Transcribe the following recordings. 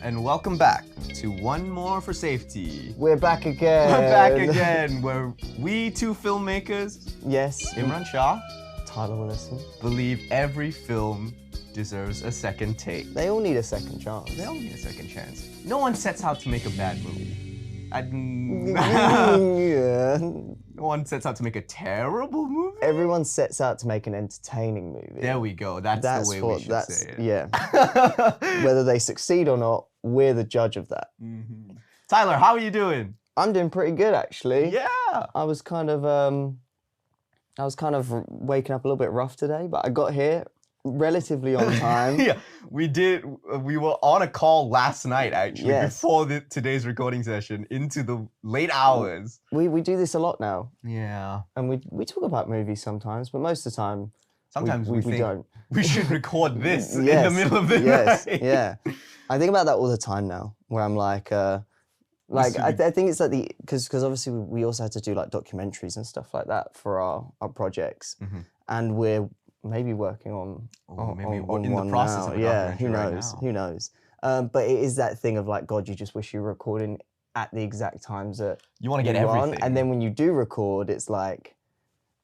and welcome back to One More for Safety. We're back again. We're back again, where we two filmmakers, Yes. Imran Shah, Tyler Willison. believe every film deserves a second take. They all need a second chance. They all need a second chance. No one sets out to make a bad movie. Yeah. No one sets out to make a terrible movie. Everyone sets out to make an entertaining movie. There we go. That's the way we should say it. Yeah. Whether they succeed or not, we're the judge of that. Mm-hmm. Tyler, how are you doing? I'm doing pretty good, actually. Yeah. I was kind of waking up a little bit rough today, but I got here relatively on time. Yeah, we did. We were on a call last night, actually, Yes. before today's recording session, into the late hours. We do this a lot now, Yeah. and we talk about movies sometimes, but most of the time, Sometimes we think don't. we should record this in Yes, the middle of the yes, night. yeah. I think about that all the time now, where I'm like I think it's like because obviously we also had to do like documentaries and stuff like that for our projects, and we're maybe working on maybe on in the one process now. of a Yeah, who documentary right knows? now. Who knows? But it is that thing of like, God, you just wish you were recording at the exact times that You want to get you want, everything. and then when you do record, it's like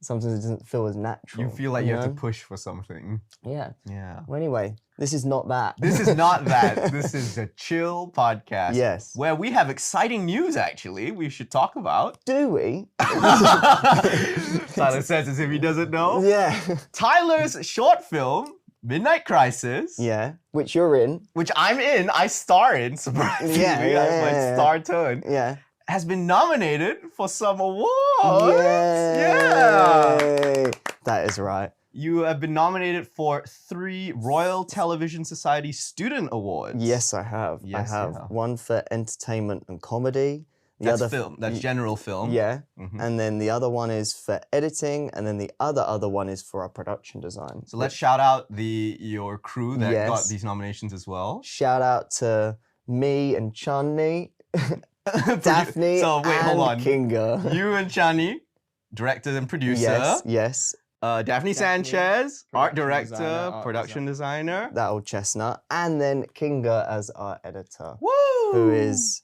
sometimes it doesn't feel as natural. you feel like you have to know? push for something. Yeah. Yeah. Well, anyway, this is not that. This is not that. This is a chill podcast. Yes. Where we have exciting news, actually, we should talk about. Do we? Tyler says as if he doesn't know. Yeah. Tyler's short film, Midnight Crisis, Yeah. Which you're in. which I'm in, I star in, surprisingly, that's my star turn, Yeah. has been nominated for some awards. Yay. Yeah. That is right. You have been nominated for 3 Royal Television Society Student Awards. Yes, I have. Yes, I you have. have. One for entertainment and comedy. The That's other film. That's general film. Yeah. Mhm. And then the other one is for editing, and then the other one is for our production design. So let's shout out your crew that got Yes. these nominations as well. Shout out to me and Chunni, Daphne, So wait, and hold on. Kinga. You and Chani, director and producer. Yes, yes. Daphne Sanchez, art director, designer, art production designer. That old chestnut. And then Kinga as our editor, Woo! who is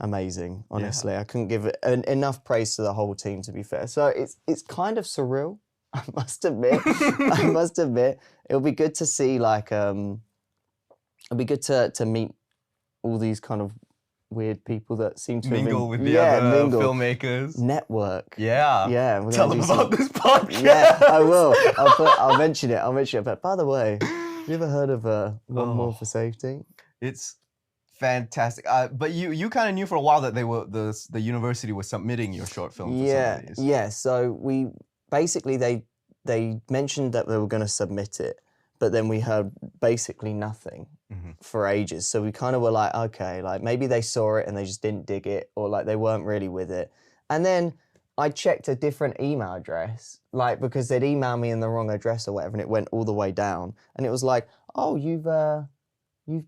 amazing, honestly. I couldn't give it enough praise to the whole team, to be fair. So it's kind of surreal, I must admit. I must admit. It'll be good to see, like, it'll be good to meet all these kind of weird people that seem to mingle with the yeah, other mingle. filmmakers. Network. Yeah. Yeah, we're Tell gonna them do about some- this podcast. Yeah, I will. I'll mention it. But by the way, have you ever heard of One More for Safety? It's fantastic. But you kind of knew for a while that the university was submitting your short film for some of these. Yeah. So we basically they mentioned that they were going to submit it, but then we heard basically nothing for ages. So we kind of were like, okay, like maybe they saw it and they just didn't dig it, or like they weren't really with it. And then I checked a different email address, like because they'd emailed me in the wrong address or whatever, and it went all the way down, and it was like, oh, you've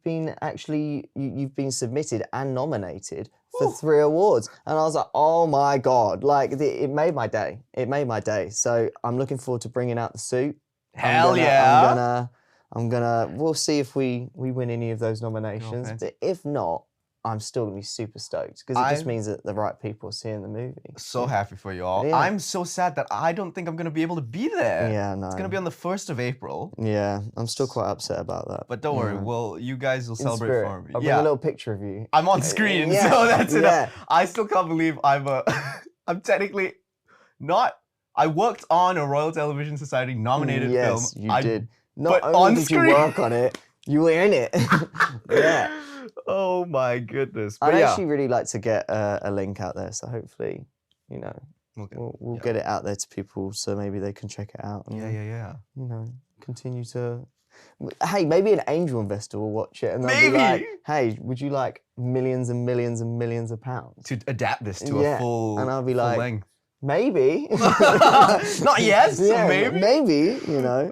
been submitted and nominated for 3 awards. And I was like, oh my God, like it made my day. It made my day. So I'm looking forward to bringing out the suit. Hell yeah. We'll see if we win any of those nominations. fancy. But if not, I'm still gonna be super stoked because it just means that the right people are seeing the movie. So happy for you all. Yeah. I'm so sad that I don't think I'm going to be able to be there. Yeah, no. It's going to be on the 1st of April. Yeah, I'm still quite upset about that. But don't worry, Yeah. you guys will In celebrate spirit. for me. I'll bring a little picture of you. I'm on screen, Yeah, so that's enough. yeah. I still can't believe I'm technically not. I worked on a Royal Television Society nominated Yes, film. you I- did. but Not only on did screen. you work on it, you were in it. Yeah. Oh my goodness. But I'd yeah, actually really like to get a link out there, so hopefully, we'll get it out there to people, so maybe they can check it out. And, yeah. continue to. Hey, maybe an angel investor will watch it and they'll be like, Maybe. "Hey, would you like millions and millions and millions of pounds?" To adapt this to a Yeah, full, and I'll be full like, length. Maybe. Not yes, Yeah, maybe. Maybe.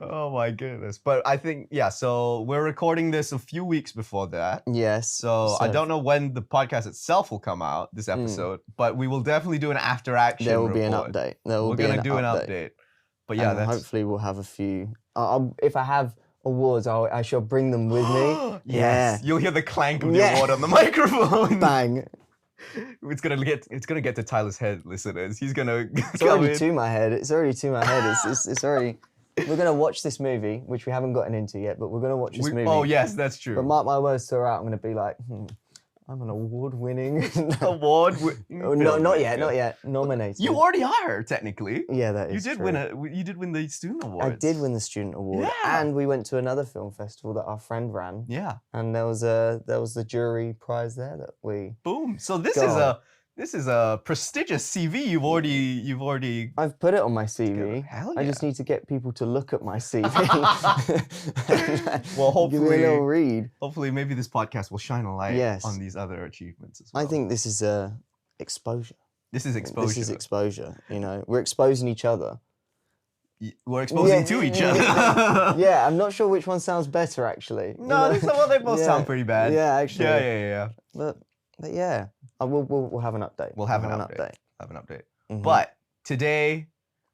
Oh my goodness. But I think, so we're recording this a few weeks before that. Yes. So I don't know when the podcast itself will come out, this episode, but we will definitely do an after action There will be an report. update. There will We're be going an to do an update. update. But yeah, And that's hopefully we'll have a few. If I have awards, I shall bring them with me. Yes. You'll hear the clank of the Yeah. award on the microphone. Bang. It's gonna get to Tyler's head, listeners. He's gonna It's already to my head. It's already to my head. It's already. We're gonna watch this movie, which we haven't gotten into yet, but we're gonna watch this movie. Oh yes, that's true. But mark my words to her out. I'm gonna be like, I'm an award-winning. No, not yet. Nominated. You already are technically. Yeah, that is You did true. You did win the student award. I did win the student award, Yeah. and we went to another film festival that our friend ran. Yeah. And there was the jury prize there that we. Boom. So this is a prestigious CV. You've already. I've put it on my CV. Hell I just need to get people to look at my CV. Well, give me a little read. Hopefully, maybe this podcast will shine a light Yes. on these other achievements as well. I think this is exposure. This is exposure. This is exposure. You know, we're exposing each other. We're exposing to each other. Yeah, I'm not sure which one sounds better actually. No, they both sound pretty bad. Yeah, actually. Yeah. But yeah, we'll have an update. We'll have an update. Have an update. Mhm. But today,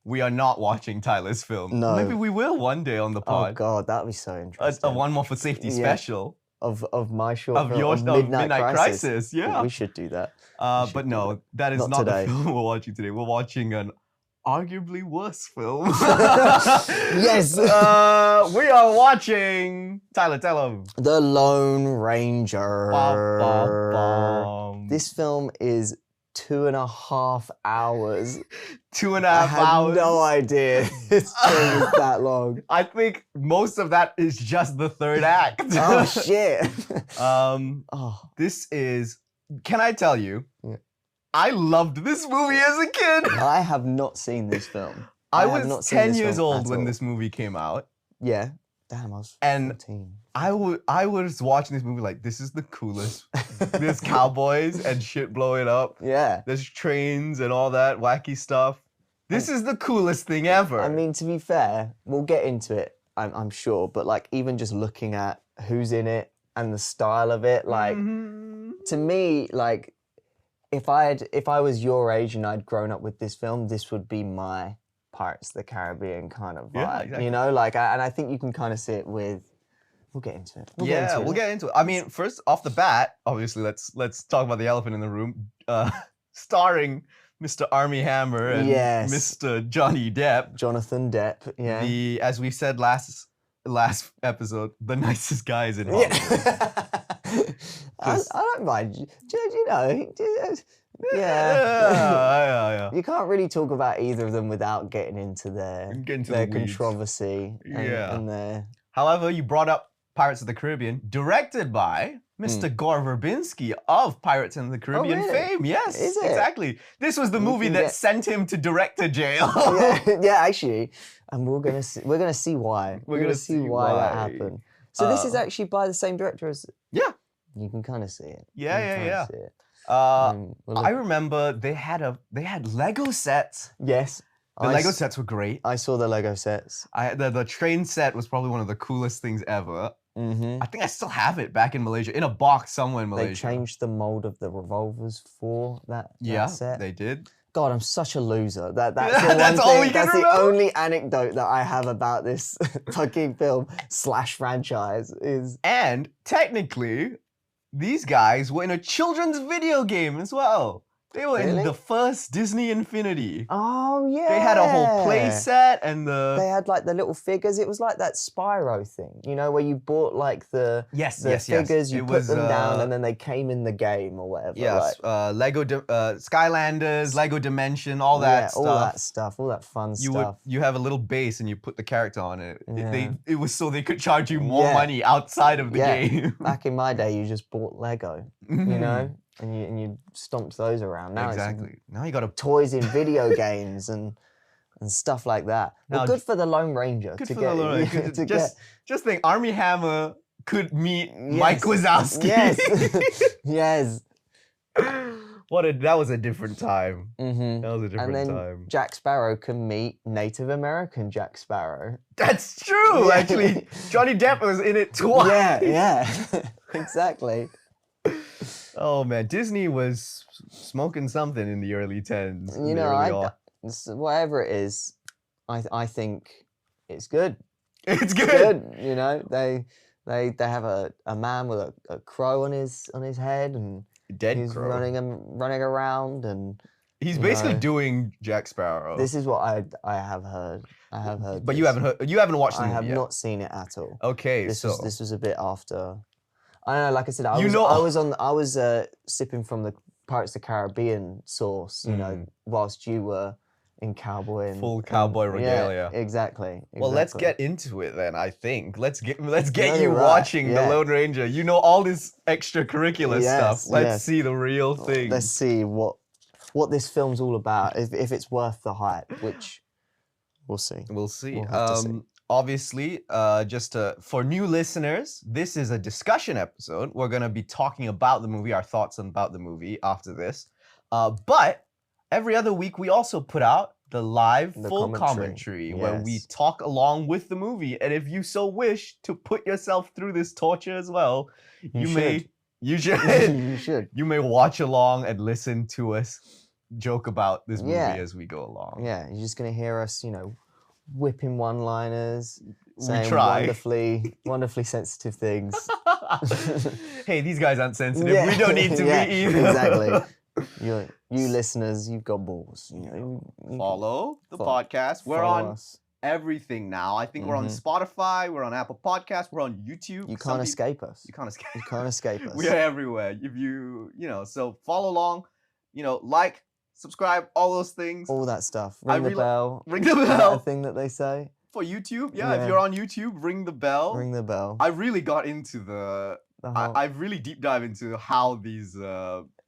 we are not watching Tyler's film. No. Maybe we will one day on the Oh pod. God, that'd be so A interesting. one more for safety special Of my short of film, yours, Midnight Crisis. Yeah. We should do that. But no, that is Not not today. the film we're watching today. We're watching an arguably worse film. Yes. We are watching Tyler. Tell him. The Lone Ranger. Bum, bum, bum. This film is 2.5 hours. 2.5 I had hours. no idea this film was that long. I think most of that is just the third act. Oh shit. Oh. This is. Can I tell you? Yeah. I loved this movie as a kid. I have not seen this film. I have not was seen 10 this years film old at when all. this movie came out. Yeah. Damn, I was And 14. I was watching this movie like, this is the coolest. There's cowboys and shit blowing up. Yeah. There's trains and all that wacky stuff. This is the coolest thing ever. I mean, to be fair, we'll get into it, I'm sure, but like even just looking at who's in it and the style of it, like to me, like if I was your age and I'd grown up with this film, this would be my Pirates of the Caribbean kind of vibe. Yeah, exactly. You know, like and I think you can kind of see it with. We'll get into it. We'll get into it. I mean, first off the bat, obviously, let's talk about the elephant in the room, starring Mr. Armie Hammer and Yes. Mr. Johnny Depp. Jonathan Depp. Yeah. As we said last episode, the nicest guys in Hollywood. I don't mind. You know. Yeah. Yeah. You can't really talk about either of them without getting into their the weeds. controversy and their. However, you brought up Pirates of the Caribbean, directed by Mr. Gore Verbinski of Pirates of the Caribbean really? fame. Yes, Is it? exactly. This was the movie can that get- sent him to director jail. yeah, actually, and we're gonna see why. We're gonna see why that why. happened. So this is actually by the same director as. Yeah. You can kind of see it. Yeah, You can kinda yeah. see it. I remember they had Lego sets. Yes. The Lego sets were great. I saw the Lego sets. The train set was probably one of the coolest things ever. Mm-hmm. I think I still have it back in Malaysia, in a box somewhere in Malaysia. They changed the mold of the revolvers for that set. They did. God, I'm such a loser. That's the That's one all thing. we can That's the remember? only anecdote that I have about this fucking film / franchise is. And technically, these guys were in a children's video game as well. They were in Really? the first Disney Infinity. Oh yeah. They had a whole play set and They had like the little figures. It was like that Spyro thing, you know, where you bought like the figures, you put them down, and then they came in the game or whatever. Yes, like, Lego Skylanders, Lego Dimension, all that stuff. all that stuff, all that fun stuff. You have a little base and you put the character on it. Yeah. It was so they could charge you more Yeah. money outside of the Yeah. game. Back in my day, you just bought Lego, you know, and you stomped those around. Now Exactly. Now you got to it's toys in video games and stuff like that. Well, Now, good for the Lone Ranger. Good to for get, the Lone Ranger. Just think, Armie Hammer could meet Mike Wazowski. Yes. Yes. That was a different time. Mm-hmm. That was a different And then time. Jack Sparrow can meet Native American Jack Sparrow. That's true, Yeah. actually. Johnny Depp was in it twice. Yeah. Exactly. Oh man, Disney was smoking something in the early 10s. You know, whatever it is, I think it's good. It's good. You know, they have a man with a crow on his head, and he's crow. running around, and he's basically doing Jack Sparrow. This is what I have heard. I have heard. But this. you haven't watched the movie I have yet. not seen it at all. Okay, this so was a bit after. I don't know, like I said, I was sipping from the Pirates of the Caribbean sauce, you know, whilst you were in cowboy and full cowboy regalia. Yeah, exactly. Well, let's get into it then. I think let's get you watching The Lone Ranger. You know all this extracurricular stuff. Let's see the real thing. Let's see what this film's all about. If it's worth the hype, which we'll see. We'll see. We'll have to see. Obviously, for new listeners, this is a discussion episode. We're gonna be talking about the movie, our thoughts about the movie after this. But every other week, we also put out the live full commentary where we talk along with the movie. And if you so wish to put yourself through this torture as well, you should. You may watch along and listen to us joke about this movie as we go along. Yeah, you're just gonna hear us, you know, whipping one-liners, saying we try. wonderfully sensitive things. Hey, these guys aren't sensitive. We don't need to be either. Exactly. You listeners, you've got balls. You know, follow the podcast. We're on everything now. I think we're on Spotify. We're on Apple Podcasts. We're on YouTube. You can't escape us. You can't escape. You can't escape us. We are everywhere. If so follow along. Like, subscribe, all those things. All that stuff. Ring the bell. Ring the bell. Is that a thing that they say? For YouTube, if you're on YouTube, ring the bell. Ring the bell. I really got into I've really deep dive into how these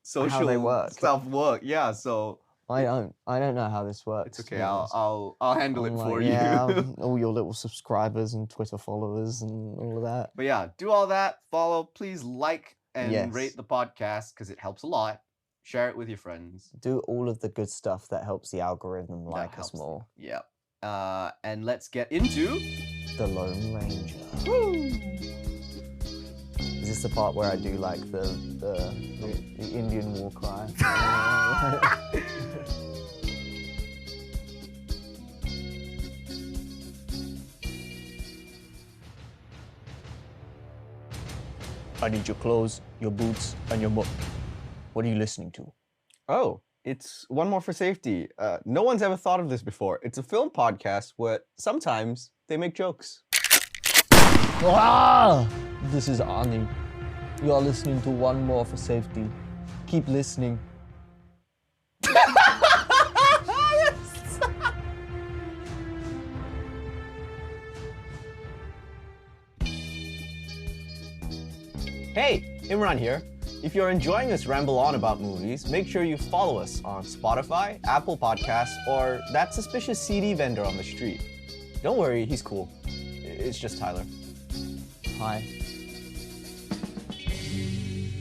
social stuff work. Yeah, so I don't know how this works. It's okay. I'll handle it for you. All your little subscribers and Twitter followers and all of that. But yeah, do all that. Follow. Please like and rate the podcast because it helps a lot. Share it with your friends. Do all of the good stuff that helps the algorithm like us more. Yeah. And let's get into The Lone Ranger. Woo! Is this the part where I do like the Indian war cry? I need your clothes, your boots, and your book. What are you listening to? Oh, it's One More for Safety. No one's ever thought of this before. It's a film podcast where sometimes they make jokes. This is Ani. You are listening to One More for Safety. Keep listening. Hey, Imran here. If you're enjoying us ramble on about movies, make sure you follow us on Spotify, Apple Podcasts, or that suspicious CD vendor on the street. Don't worry, he's cool. It's just Tyler. Hi.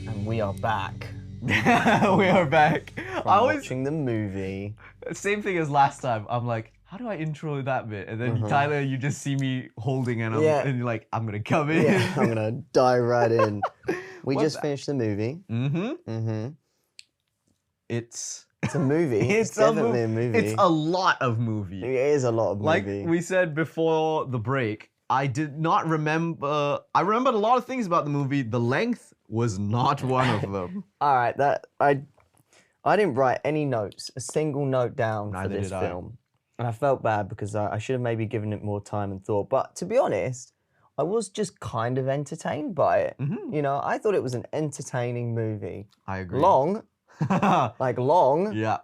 And we are back. We are back. Watching the movie. Same thing as last time. I'm like, how do I intro that bit? And then Tyler, you just see me holding and and you're like, I'm gonna come in. Yeah, I'm gonna dive right in. We just finished the movie. It's a movie. It's definitely a movie. It's a lot of movie. It is a lot of movie. Like we said before the break, I did not remember. I remembered a lot of things about the movie. The length was not one of them. All right, I didn't write any notes, a single note down for this film. And I felt bad because I should have maybe given it more time and thought. But to be honest, I was just kind of entertained by it. You know, I thought it was an entertaining movie. I agree. Long. Like long. Yeah.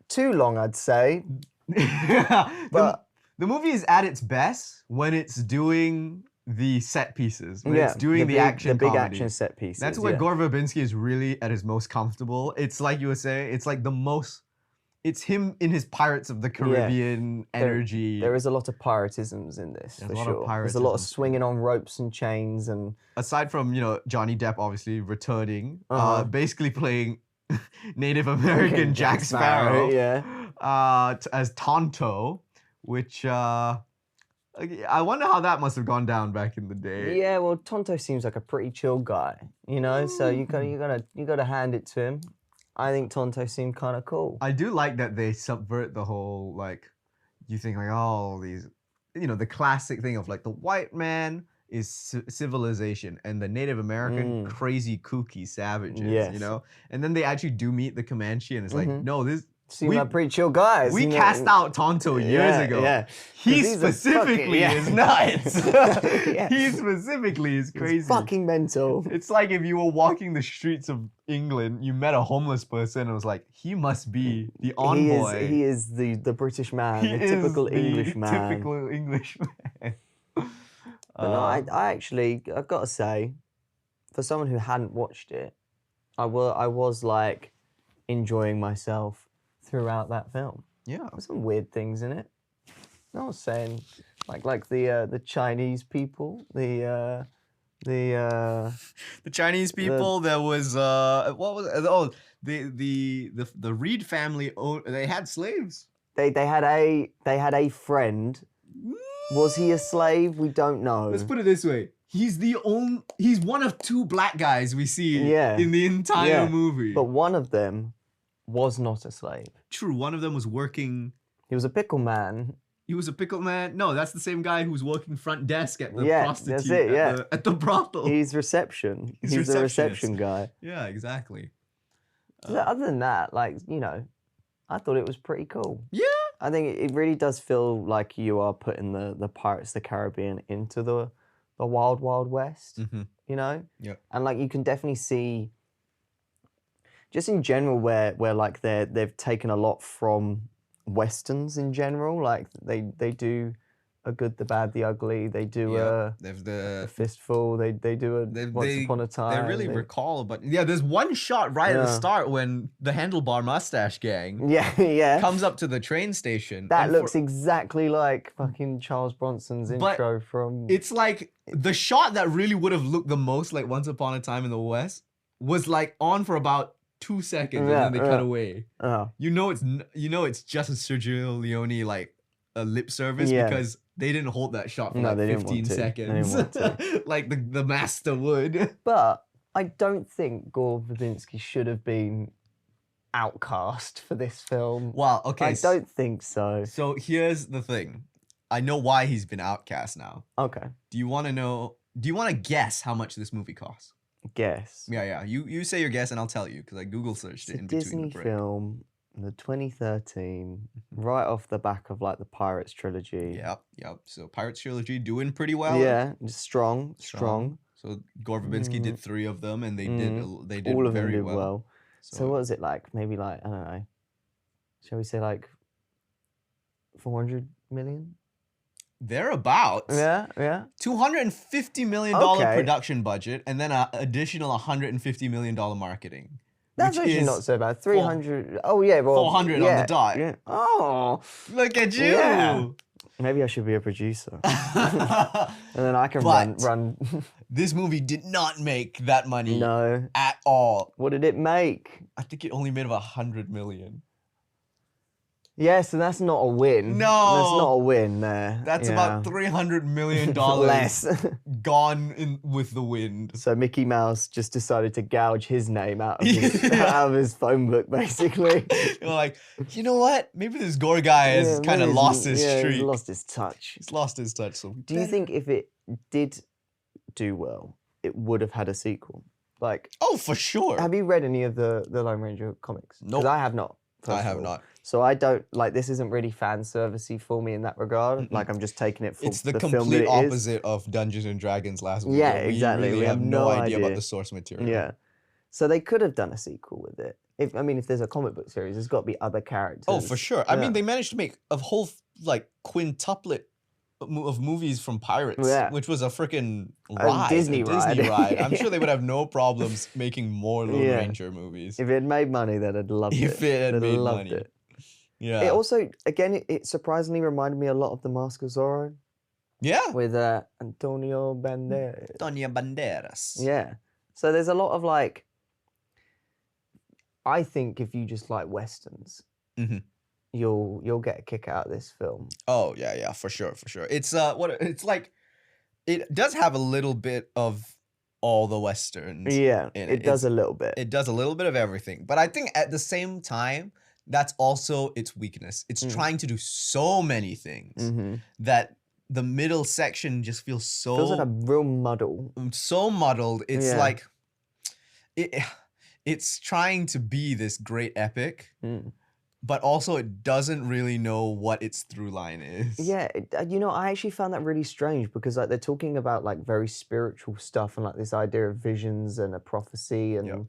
Too long, I'd say. But the movie is at its best when it's doing the set pieces, when it's doing the action big comedy. action set pieces. That's where GORE Verbinski is really at his most comfortable. It's like you were saying, it's like the most, it's him in his Pirates of the Caribbean energy. There is a lot of piratisms in this, for sure. There's a lot of swinging on ropes and chains and... Aside from, Johnny Depp obviously returning, basically playing Native American Jack Sparrow as Tonto, which I wonder how that must have gone down back in the day. Yeah, well, Tonto seems like a pretty chill guy, so you gotta hand it to him. I think Tonto seemed kind of cool. I do like that they subvert the whole you think oh these you know, the classic thing of like the white man is civilization and the Native American crazy kooky savages, you Yes. know? And then they actually do meet the Comanche and it's like, no, this Seem like pretty chill guys. we you know? cast out Tonto years ago. Yeah. He 'Cause he's a specifically fucking- is nuts. Yeah. He specifically is crazy. He's fucking mental. It's like if you were walking the streets of England, you met a homeless person and was like, he must be the envoy. He is the British man, He the is typical the English man. Typical English man. But no, I actually, I've got to say, for someone who hadn't watched it, I was like enjoying myself throughout that film. Yeah. There's some weird things in it. I was saying, like the Chinese people, the Chinese people. There was what was it? Oh, the Reed family. They had slaves. They had a friend. Was he a slave? We don't know. Let's put it this way. He's one of two black guys we see in the entire movie. But one of them was not a slave. True, one of them was working. He was a pickle man. He was a pickle man. No, that's the same guy who was working front desk at the prostitute. That's it, at the brothel. He's reception. He's the reception guy. Yeah, exactly. Other than that, like, you know, I thought it was pretty cool. Yeah. I think it really does feel like you are putting the Pirates of the Caribbean into the wild, wild west, you know? Yeah. And like you can definitely see, just in general, where like they've taken a lot from westerns in general. Like they do a Good, the Bad, the Ugly. They do a Fistful. They do a Once Upon a Time. They really recall, but there's one shot right at the start when the handlebar mustache gang comes up to the train station. That looks exactly like fucking Charles Bronson's intro from. It's like the shot that really would have looked the most like Once Upon a Time in the West was like on for about 2 seconds and then they cut away. You know it's just a Sergio Leone like a lip service because they didn't hold that shot for like 15 seconds like the master would. But I don't think Gore Verbinski should have been outcast for this film. Wow, okay. I don't think so. So here's the thing. I know why he's been outcast now. Okay. Do you want to guess how much this movie costs? Guess. Yeah. You say your guess and I'll tell you because I Google searched it in between Disney the break. film, the 2013, right off the back of like the Pirates trilogy. Yep. So Pirates trilogy doing pretty well. Yeah, strong. So Gore Verbinski did 3 of them and they did all of very them did well. So what was it like? Maybe like, I don't know. Shall we say like 400 million? Thereabouts. Yeah. $250 million production budget and then an additional $150 million marketing. That's actually not so bad. 300. Oh yeah, well, 400 on the dot. Yeah. Oh, look at you. Yeah. Maybe I should be a producer, and then I can run. This movie did not make that money. No, at all. What did it make? I think it only made about 100 million. Yeah, so that's not a win. No. That's not a win there. That's about $300 million less gone with the wind. So Mickey Mouse just decided to gouge his name out of his phone book, basically. You're like, you know what? Maybe this Gore guy has kind of lost his streak. He's lost his touch. He's lost his touch. So do you think if it did do well, it would have had a sequel? Like, oh, for sure. Have you read any of the Lone Ranger comics? No. Because I have not. I have not. So I don't, like, this isn't really fan servicey for me in that regard. Like, I'm just taking it for it's the film that complete it opposite of Dungeons and Dragons last week. Yeah, exactly. We have no idea about the source material. Yeah. So they could have done a sequel with it. If there's a comic book series, there's got to be other characters. Oh, for sure. I mean, they managed to make a whole, like, quintuplet of movies from Pirates, which was a freaking ride. Disney ride. I'm sure they would have no problems making more Lone Ranger movies. If it had made money, they'd have loved it. If it had made money. Yeah. It also, again, it surprisingly reminded me a lot of The Mask of Zorro. Yeah. With Antonio Banderas. Antonio Banderas. Yeah. So there's a lot of like, I think if you just like Westerns, you'll get a kick out of this film. Oh, yeah, for sure. It's it's like, it does have a little bit of all the Westerns. Yeah, it does a little bit. It does a little bit of everything. But I think at the same time, that's also its weakness. It's trying to do so many things that the middle section just feels so Feels like a real muddle. so muddled. It's Yeah. like it's trying to be this great epic, but also it doesn't really know what its through line is. Yeah, you know, I actually found that really strange because like they're talking about like very spiritual stuff and like this idea of visions and a prophecy and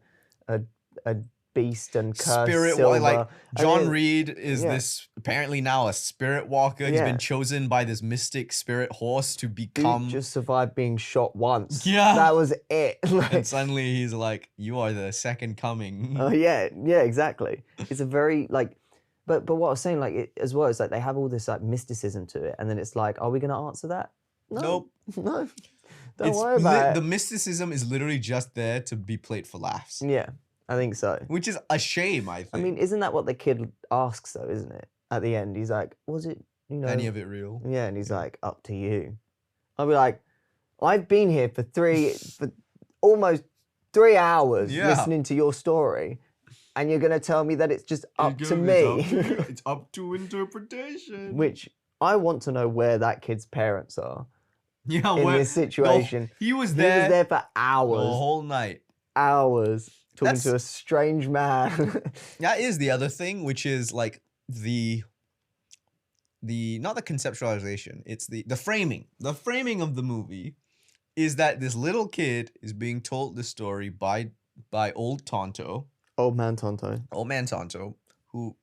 a beast and cursed Spirit silver. like John then, Reed is this apparently now a spirit walker. He's been Yeah. chosen by this mystic spirit horse to become. Dude just survived being shot once. Yeah. That was it. Like, And suddenly he's like, "You are the second coming." yeah, exactly. It's a very like, but what I was saying like as well is like they have all this like mysticism to it, and then it's like, are we gonna answer that? No, Nope. no. Don't worry about it. The mysticism is literally just there to be played for laughs. Yeah, I think so. Which is a shame, I think. I mean, isn't that what the kid asks though, isn't it? At the end, he's like, was it, you know... Any of it real? Yeah, and he's like, up to you. I'll be like, I've been here for almost 3 hours listening to your story, and you're going to tell me that it's just up to me. It's up to interpretation. Which, I want to know where that kid's parents are Yeah, in this situation. He was He there. was there for hours. The whole night. Hours. Talking to a strange man. That is the other thing, which is like the not the conceptualization, it's the framing. The framing of the movie is that this little kid is being told the story by old Tonto. Old man Tonto. Old man Tonto, who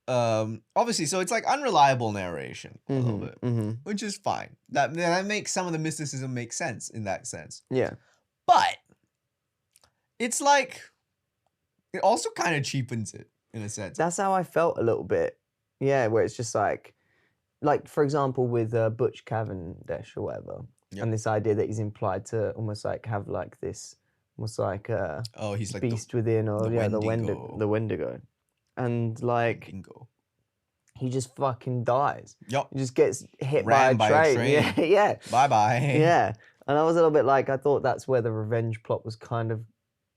obviously, so it's like unreliable narration a little bit, which is fine. That makes some of the mysticism make sense in that sense. Yeah. But it's like it also kind of cheapens it in a sense. That's how I felt a little bit. Yeah, where it's just like for example with Butch Cavendish or whatever, and this idea that he's implied to almost like have like this, almost like he's like beast within, or the Wendigo, and like he just fucking dies. Yep. He just gets hit by a train. Yeah, yeah. Bye bye. Yeah, and I was a little bit like, I thought that's where the revenge plot was kind of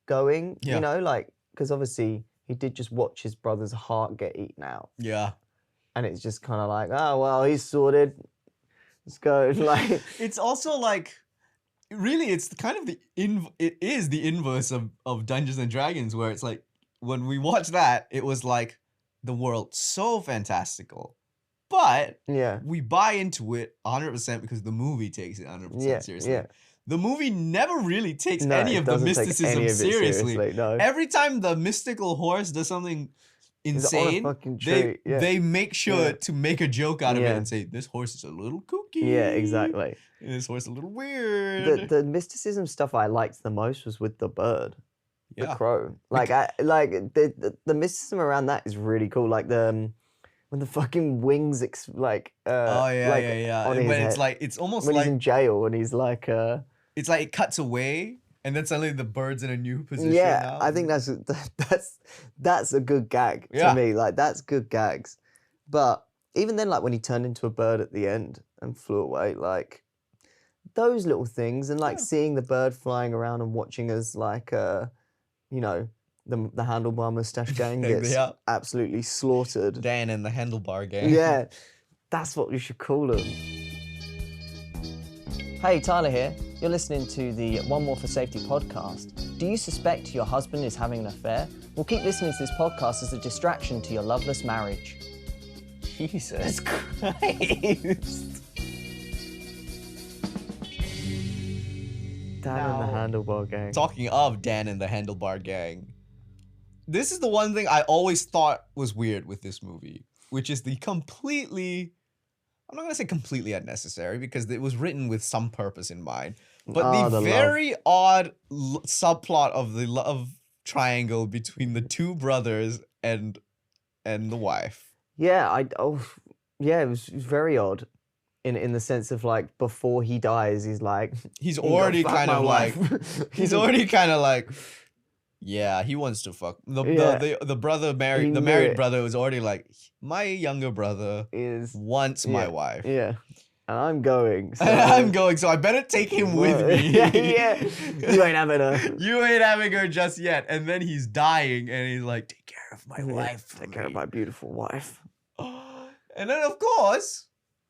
going. Yeah. You know, like because obviously he did just watch his brother's heart get eaten out. Yeah. And it's just kind of like, oh, well, he's sorted. Let's go. Like, it's also like, really, it's kind of it is the inverse of Dungeons and Dragons, where it's like, when we watched that, it was like, the world so fantastical. But we buy into it 100% because the movie takes it 100% seriously. Yeah. The movie never really takes any of the mysticism seriously. No. Every time the mystical horse does something insane, they make sure to make a joke out of it and say, this horse is a little kooky. Yeah, exactly. This horse is a little weird. The mysticism stuff I liked the most was with the bird. The crow. Like the mysticism around that is really cool. Like when the fucking wings when it's like, it's almost when like he's in jail and he's like it's like it cuts away and then suddenly the bird's in a new position. Yeah, I think that's a good gag to me. Like that's good gags. But even then, like when he turned into a bird at the end and flew away, like those little things, and like seeing the bird flying around and watching as like you know, the handlebar mustache gang gets absolutely slaughtered. Dan and the handlebar gang. Yeah, that's what we should call them. Hey, Tyler here. You're listening to the One More for Safety podcast. Do you suspect your husband is having an affair? Well, keep listening to this podcast as a distraction to your loveless marriage. Jesus Christ. Dan and the handlebar gang. Talking of Dan and the handlebar gang, this is the one thing I always thought was weird with this movie, which is the completely, I'm not going to say completely unnecessary because it was written with some purpose in mind, but the very odd subplot of the love triangle between the two brothers and the wife. Yeah, it was very odd. In the sense of like before he dies, he's like he's already kind of like yeah, he wants to fuck the brother married married brother was already like, my younger brother wants my wife. Yeah. And I'm going. So so I better take him with me. Yeah. You ain't having her. You ain't having her just yet. And then he's dying and he's like, take care of my wife. Take care of my beautiful wife. And then of course,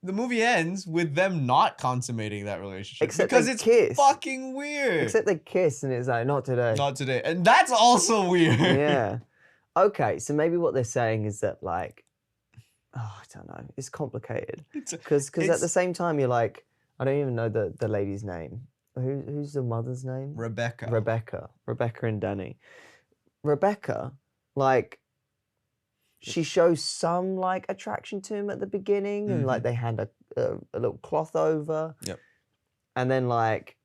the movie ends with them not consummating that relationship. Except because they it's kiss. fucking weird. Except they kiss and it's like, not today. Not today. And that's also weird. Yeah. Okay, so maybe what they're saying is that, like, oh, I don't know. It's complicated. Because at the same time, you're like, I don't even know the lady's name. Who's the mother's name? Rebecca. Rebecca and Danny. Rebecca, like, she shows some, like, attraction to him at the beginning. And, like, they hand a little cloth over. Yep. And then, like,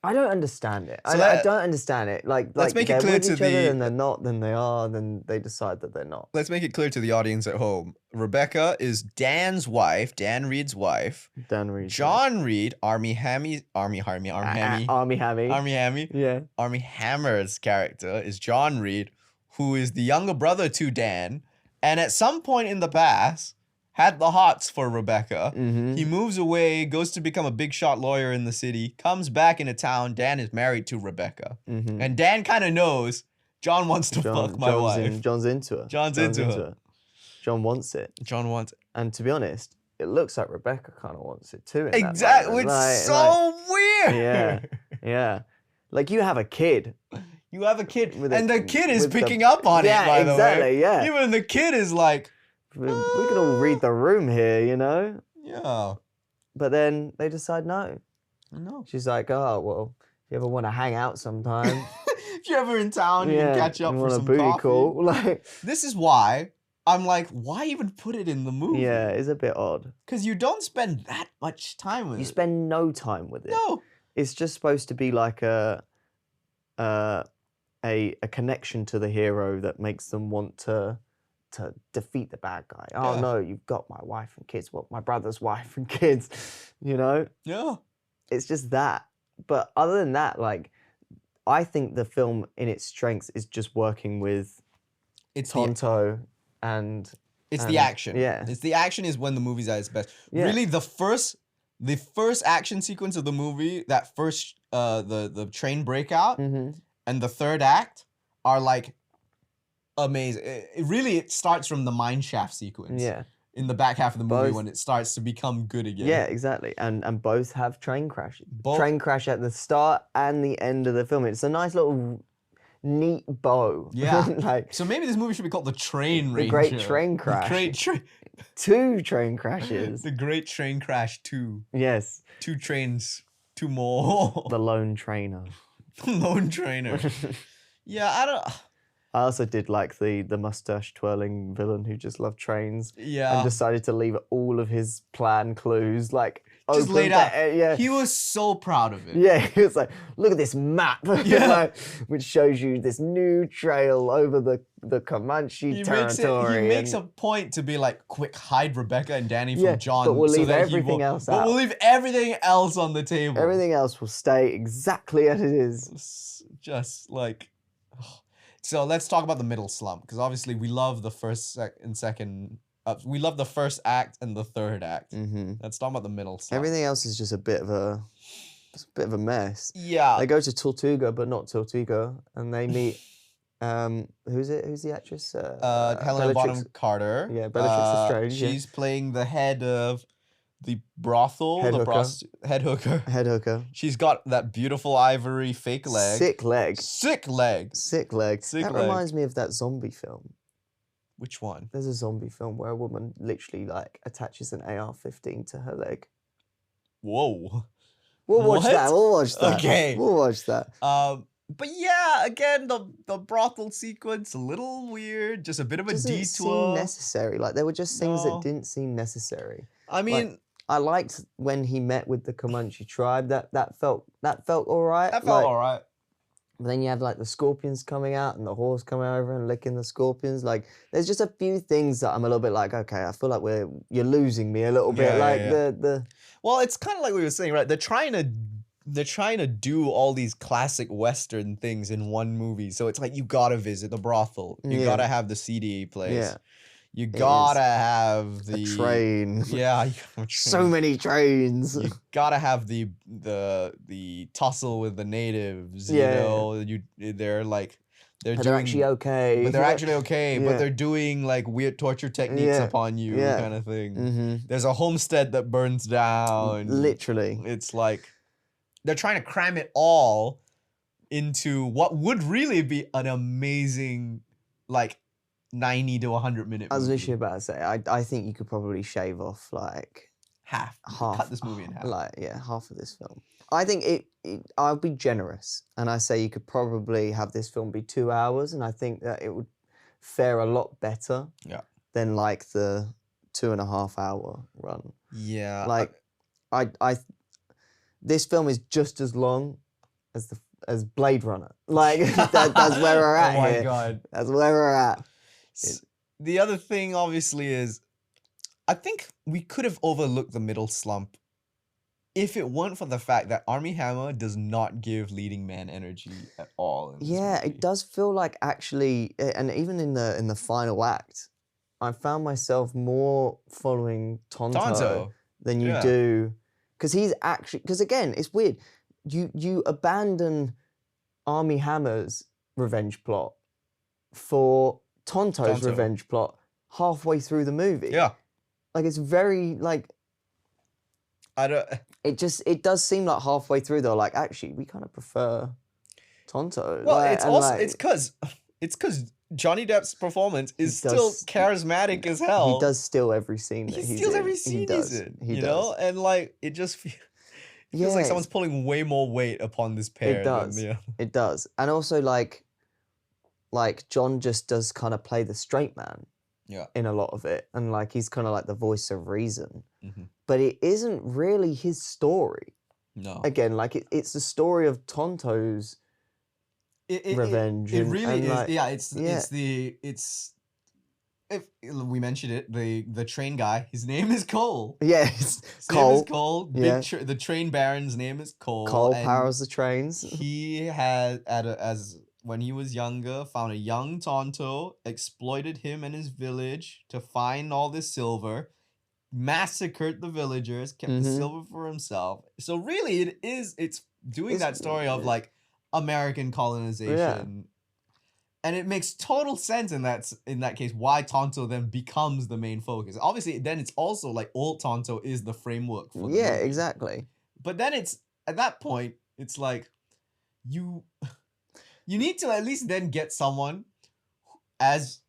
I don't understand it. So I don't understand it. Let's make it they're clear with to each other, the- then they're not, then they are, then they decide that they're not. Let's make it clear to the audience at home. Rebecca is Dan's wife, Dan Reed's wife. Dan Reed. John Reed, Army Hammy. Army Hammy. Yeah. Army Hammer's character is John Reed, who is the younger brother to Dan, and at some point in the past had the hots for Rebecca. He moves away, goes to become a big shot lawyer in the city, comes back into town. Dan is married to Rebecca. And Dan kind of knows John wants to fuck my wife. John's into her. John's into her. John wants it. John wants it. And to be honest, it looks like Rebecca kind of wants it too. Exactly. It's so weird. Yeah. Yeah. Like, you have a kid. You have a kid. With and the kid is with the- picking up on it, by the way. exactly, yeah. Even the kid is like, We can all read the room here, you know? yeah. But then they decide no. No. She's like, oh, well, if you ever want to hang out sometime. If you're ever in town, you can catch up you for want some a booty coffee. call. Like, This is why I'm like, why even put it in the movie? yeah, it's a bit odd. Because you don't spend that much time with it. You spend no time with it. No. It's just supposed to be like a connection to the hero that makes them want to defeat the bad guy. Oh Yeah. no, you've got my wife and kids. Well, my brother's wife and kids, you know? Yeah. It's just that. But other than that, like, I think the film in its strengths is just working with It's Tonto and the action. Yeah. It's the action is when the movie's at its best. Yeah. Really, the first action sequence of the movie, that first the train breakout and the third act are like amazing. It starts from the mine shaft sequence. Yeah. In the back half of the movie Both- when it starts to become good again. Yeah, exactly. And both have train crashes. Both- Train crash at the start and the end of the film. It's a nice little neat bow. Yeah. Like, So maybe this movie should be called The Train Ranger. The Great Train Crash. The Great Train. 2 train crashes. The Great Train Crash 2. Yes. 2 trains. 2 more. The lone trainer. Lone Trainer. Yeah, I don't. I also did like the mustache twirling villain who just loved trains Yeah. and decided to leave all of his plan clues like Just open laid out. Yeah. He was so proud of it. Yeah, he was like, look at this map, Yeah. like, which shows you this new trail over the Comanche territory. He makes a and- point to be like, quick, hide Rebecca and Danny from Yeah, John. but we'll so leave that he everything won't- else But we'll out. leave everything else on the table. Everything else will stay exactly as it is. Just like. So let's talk about the middle slump, because obviously we love the first and second. We love the first act and the third act. Let's talk about the middle slump. Everything else is just a bit of a mess. Yeah. They go to Tortuga, but not Tortuga, and they meet. Who's the actress? Helena Bonham Carter. Yeah, Bellatrix Lestrange, yeah. She's playing the head of the brothel, Head the hooker. head hooker. Head hooker. She's got that beautiful ivory fake leg. Sick leg. Sick leg. Sick leg. Sick That leg. reminds me of that zombie film. Which one? There's a zombie film where a woman literally like attaches an AR-15 to her leg. Whoa. We'll watch What? that. We'll watch that. Okay. We'll watch that. But yeah, again, the brothel sequence, a little weird, just a bit of a Doesn't detour. seem necessary. Like there were just things No. that didn't seem necessary. I mean, I liked when he met with the Comanche tribe. That felt all right. that felt alright. But then you have like the scorpions coming out and the horse coming over and licking the scorpions. Like there's just a few things that I'm a little bit like, okay, I feel like you're losing me a little bit. Yeah, like yeah. the Well, it's kind of like we were saying, right? They're trying to do all these classic Western things in one movie. So it's like you gotta visit the brothel. You Yeah. gotta have the CD place. Yeah. You gotta have a the train. Yeah, you have a So train. many trains. You gotta have the tussle with the natives. Yeah. You know, they're like they're actually okay. But they're actually okay. But Yeah. they're doing like weird torture techniques Yeah. upon you, Yeah. kind of thing. Mm-hmm. There's a homestead that burns down. Literally. It's like they're trying to cram it all into what would really be an amazing, like, 90 to 100-minute movie. I was literally about to say, I think you could probably shave off like half. Cut this movie in half. Like, yeah, half of this film. I think I'll be generous, and I say you could probably have this film be 2 hours, and I think that it would fare a lot better than like the 2.5 hour run. Yeah. Like, this film is just as long as Blade Runner. Like, that's where we're at here. Oh my God. That's where we're at. The other thing, obviously, is I think we could have overlooked the middle slump if it weren't for the fact that Armie Hammer does not give leading man energy at all. Yeah, movie. it does feel like actually, and even in the final act, I found myself more following Tonto than you do, because he's actually, because again, it's weird. You abandon Armie Hammer's revenge plot for Tonto's revenge plot halfway through the movie. Yeah. Like, it's very, like... I don't... It does seem like halfway through, they're like, actually, we kind of prefer Tonto. Well, like, it's also... like, it's because Johnny Depp's performance is still charismatic as hell. He does steal every scene that he's in. He steals every scene he's in. You know? And, like, it just feels... feels like someone's pulling way more weight upon this pair. It does. It does. And also, like John just does kind of play the straight man in a lot of it. And like, he's kind of like the voice of reason. Mm-hmm. But it isn't really his story. No. Again, like, it's the story of Tonto's revenge. It really is. Like, If we mentioned it, the train guy, his name is Cole. Yeah, his Cole. Name is Cole. The train baron's name is Cole. Cole powers the trains. He had, when he was younger, found a young Tonto, exploited him and his village to find all this silver, massacred the villagers, kept the silver for himself. So really, it's doing that story of like American colonization. Yeah. And it makes total sense in that case why Tonto then becomes the main focus. Obviously, then it's also like old Tonto is the framework for the movie. Exactly. But then it's at that point, it's like you need to at least then get someone as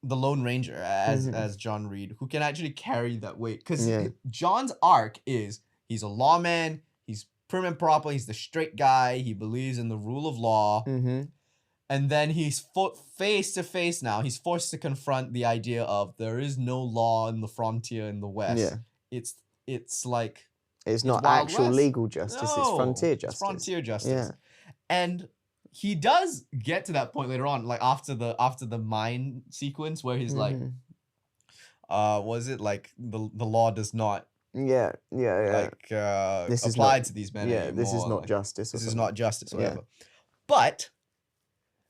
the Lone Ranger, as John Reed, who can actually carry that weight. Because John's arc is he's a lawman, he's prim and proper, he's the straight guy, he believes in the rule of law. And then he's face to face now. He's forced to confront the idea of there is no law in the frontier in the West. Yeah. It's like... It's not actual legal justice, it's frontier justice. It's frontier justice. Yeah. And he does get to that point later on, like after the mine sequence where he's like, was it like the law does not like this apply to these men anymore. This is not like, justice. This is not justice, whatever. But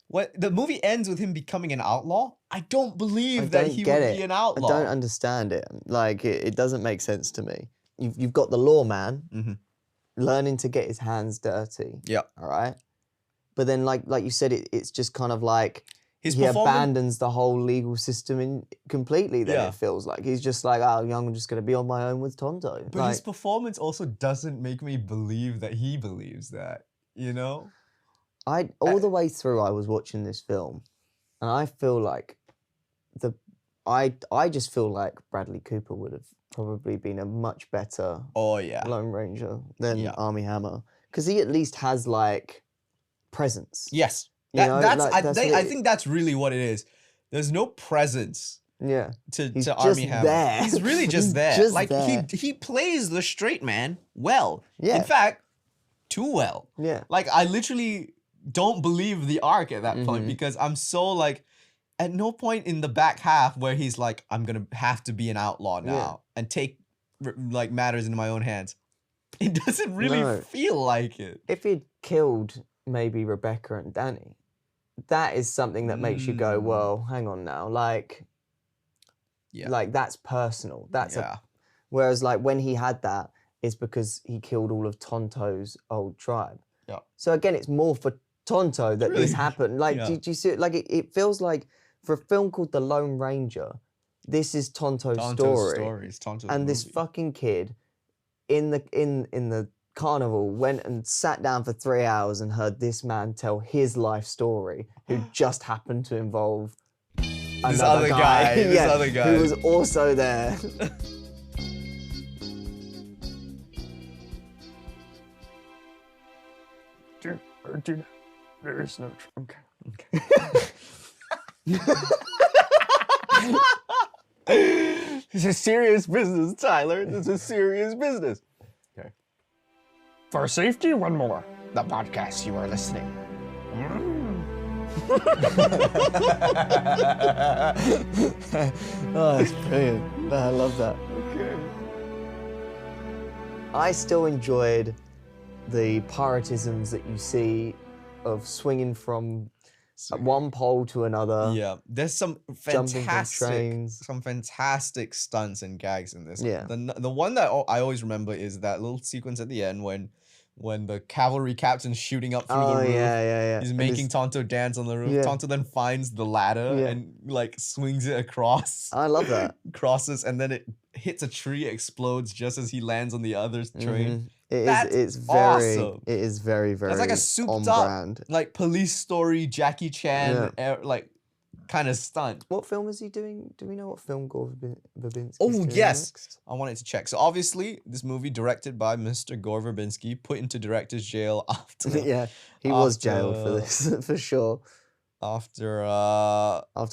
what the movie ends with him becoming an outlaw. I don't believe that he would be an outlaw. I don't understand it. Like, it doesn't make sense to me. You've got the lawman learning to get his hands dirty. Yeah. All right. But then, like you said, it's just kind of like he abandons the whole legal system completely. Then it feels like he's just like, oh, I'm just gonna be on my own with Tonto. But his performance also doesn't make me believe that he believes that. You know. All the way through, I was watching this film, and I feel like I just feel like Bradley Cooper would have probably been a much better Lone Ranger than Armie Hammer, because he at least has like presence. Yes, I think that's really what it is. There's no presence. Yeah, to Armie Hammer. There. He's really just there. Just like there. he plays the straight man well. Yeah. In fact, too well. Yeah. Like, I literally don't believe the arc at that point, because I'm so like, at no point in the back half where he's like, I'm gonna have to be an outlaw now and take like matters into my own hands. It doesn't really feel like it. If he'd killed maybe Rebecca and Danny, that is something that makes you go, well, hang on now, like, like, that's personal. That's whereas like when he had that, it's because he killed all of Tonto's old tribe. Yeah. So again, it's more for Tonto that Really? this happened. Like, Yeah. do you see it? Like, it feels like for a film called The Lone Ranger, this is Tonto's story. It's Tonto's And movie. this fucking kid in the carnival went and sat down for 3 hours and heard this man tell his life story, who just happened to involve This another other guy. This yeah, other guy. who was also there. There is no. Okay. This is serious business, Tyler. This is serious business. Okay. For safety, one more. The podcast you are listening. Oh, that's brilliant. I love that. Okay. I still enjoyed the piratisms that you see of swinging from one pole to another. Yeah, there's some Jumping from fantastic, trains. stunts and gags in this. Yeah. The one that I always remember is that little sequence at the end when the cavalry captain's shooting up through the roof. Yeah. He's And making Tonto dance on the roof. Yeah. Tonto then finds the ladder Yeah. and like swings it across. I love that. Crosses and then it hits a tree, explodes just as he lands on the other train. It's awesome. It is very, very That's like a on souped up, brand. like Police Story, Jackie Chan, like kind of stunt. What film is he doing? Do we know what film Gore Verbinski Oh, is doing yes. next? I wanted to check. So obviously, this movie directed by Mr. Gore Verbinski, put into director's jail after Yeah, he was jailed for this, for sure. after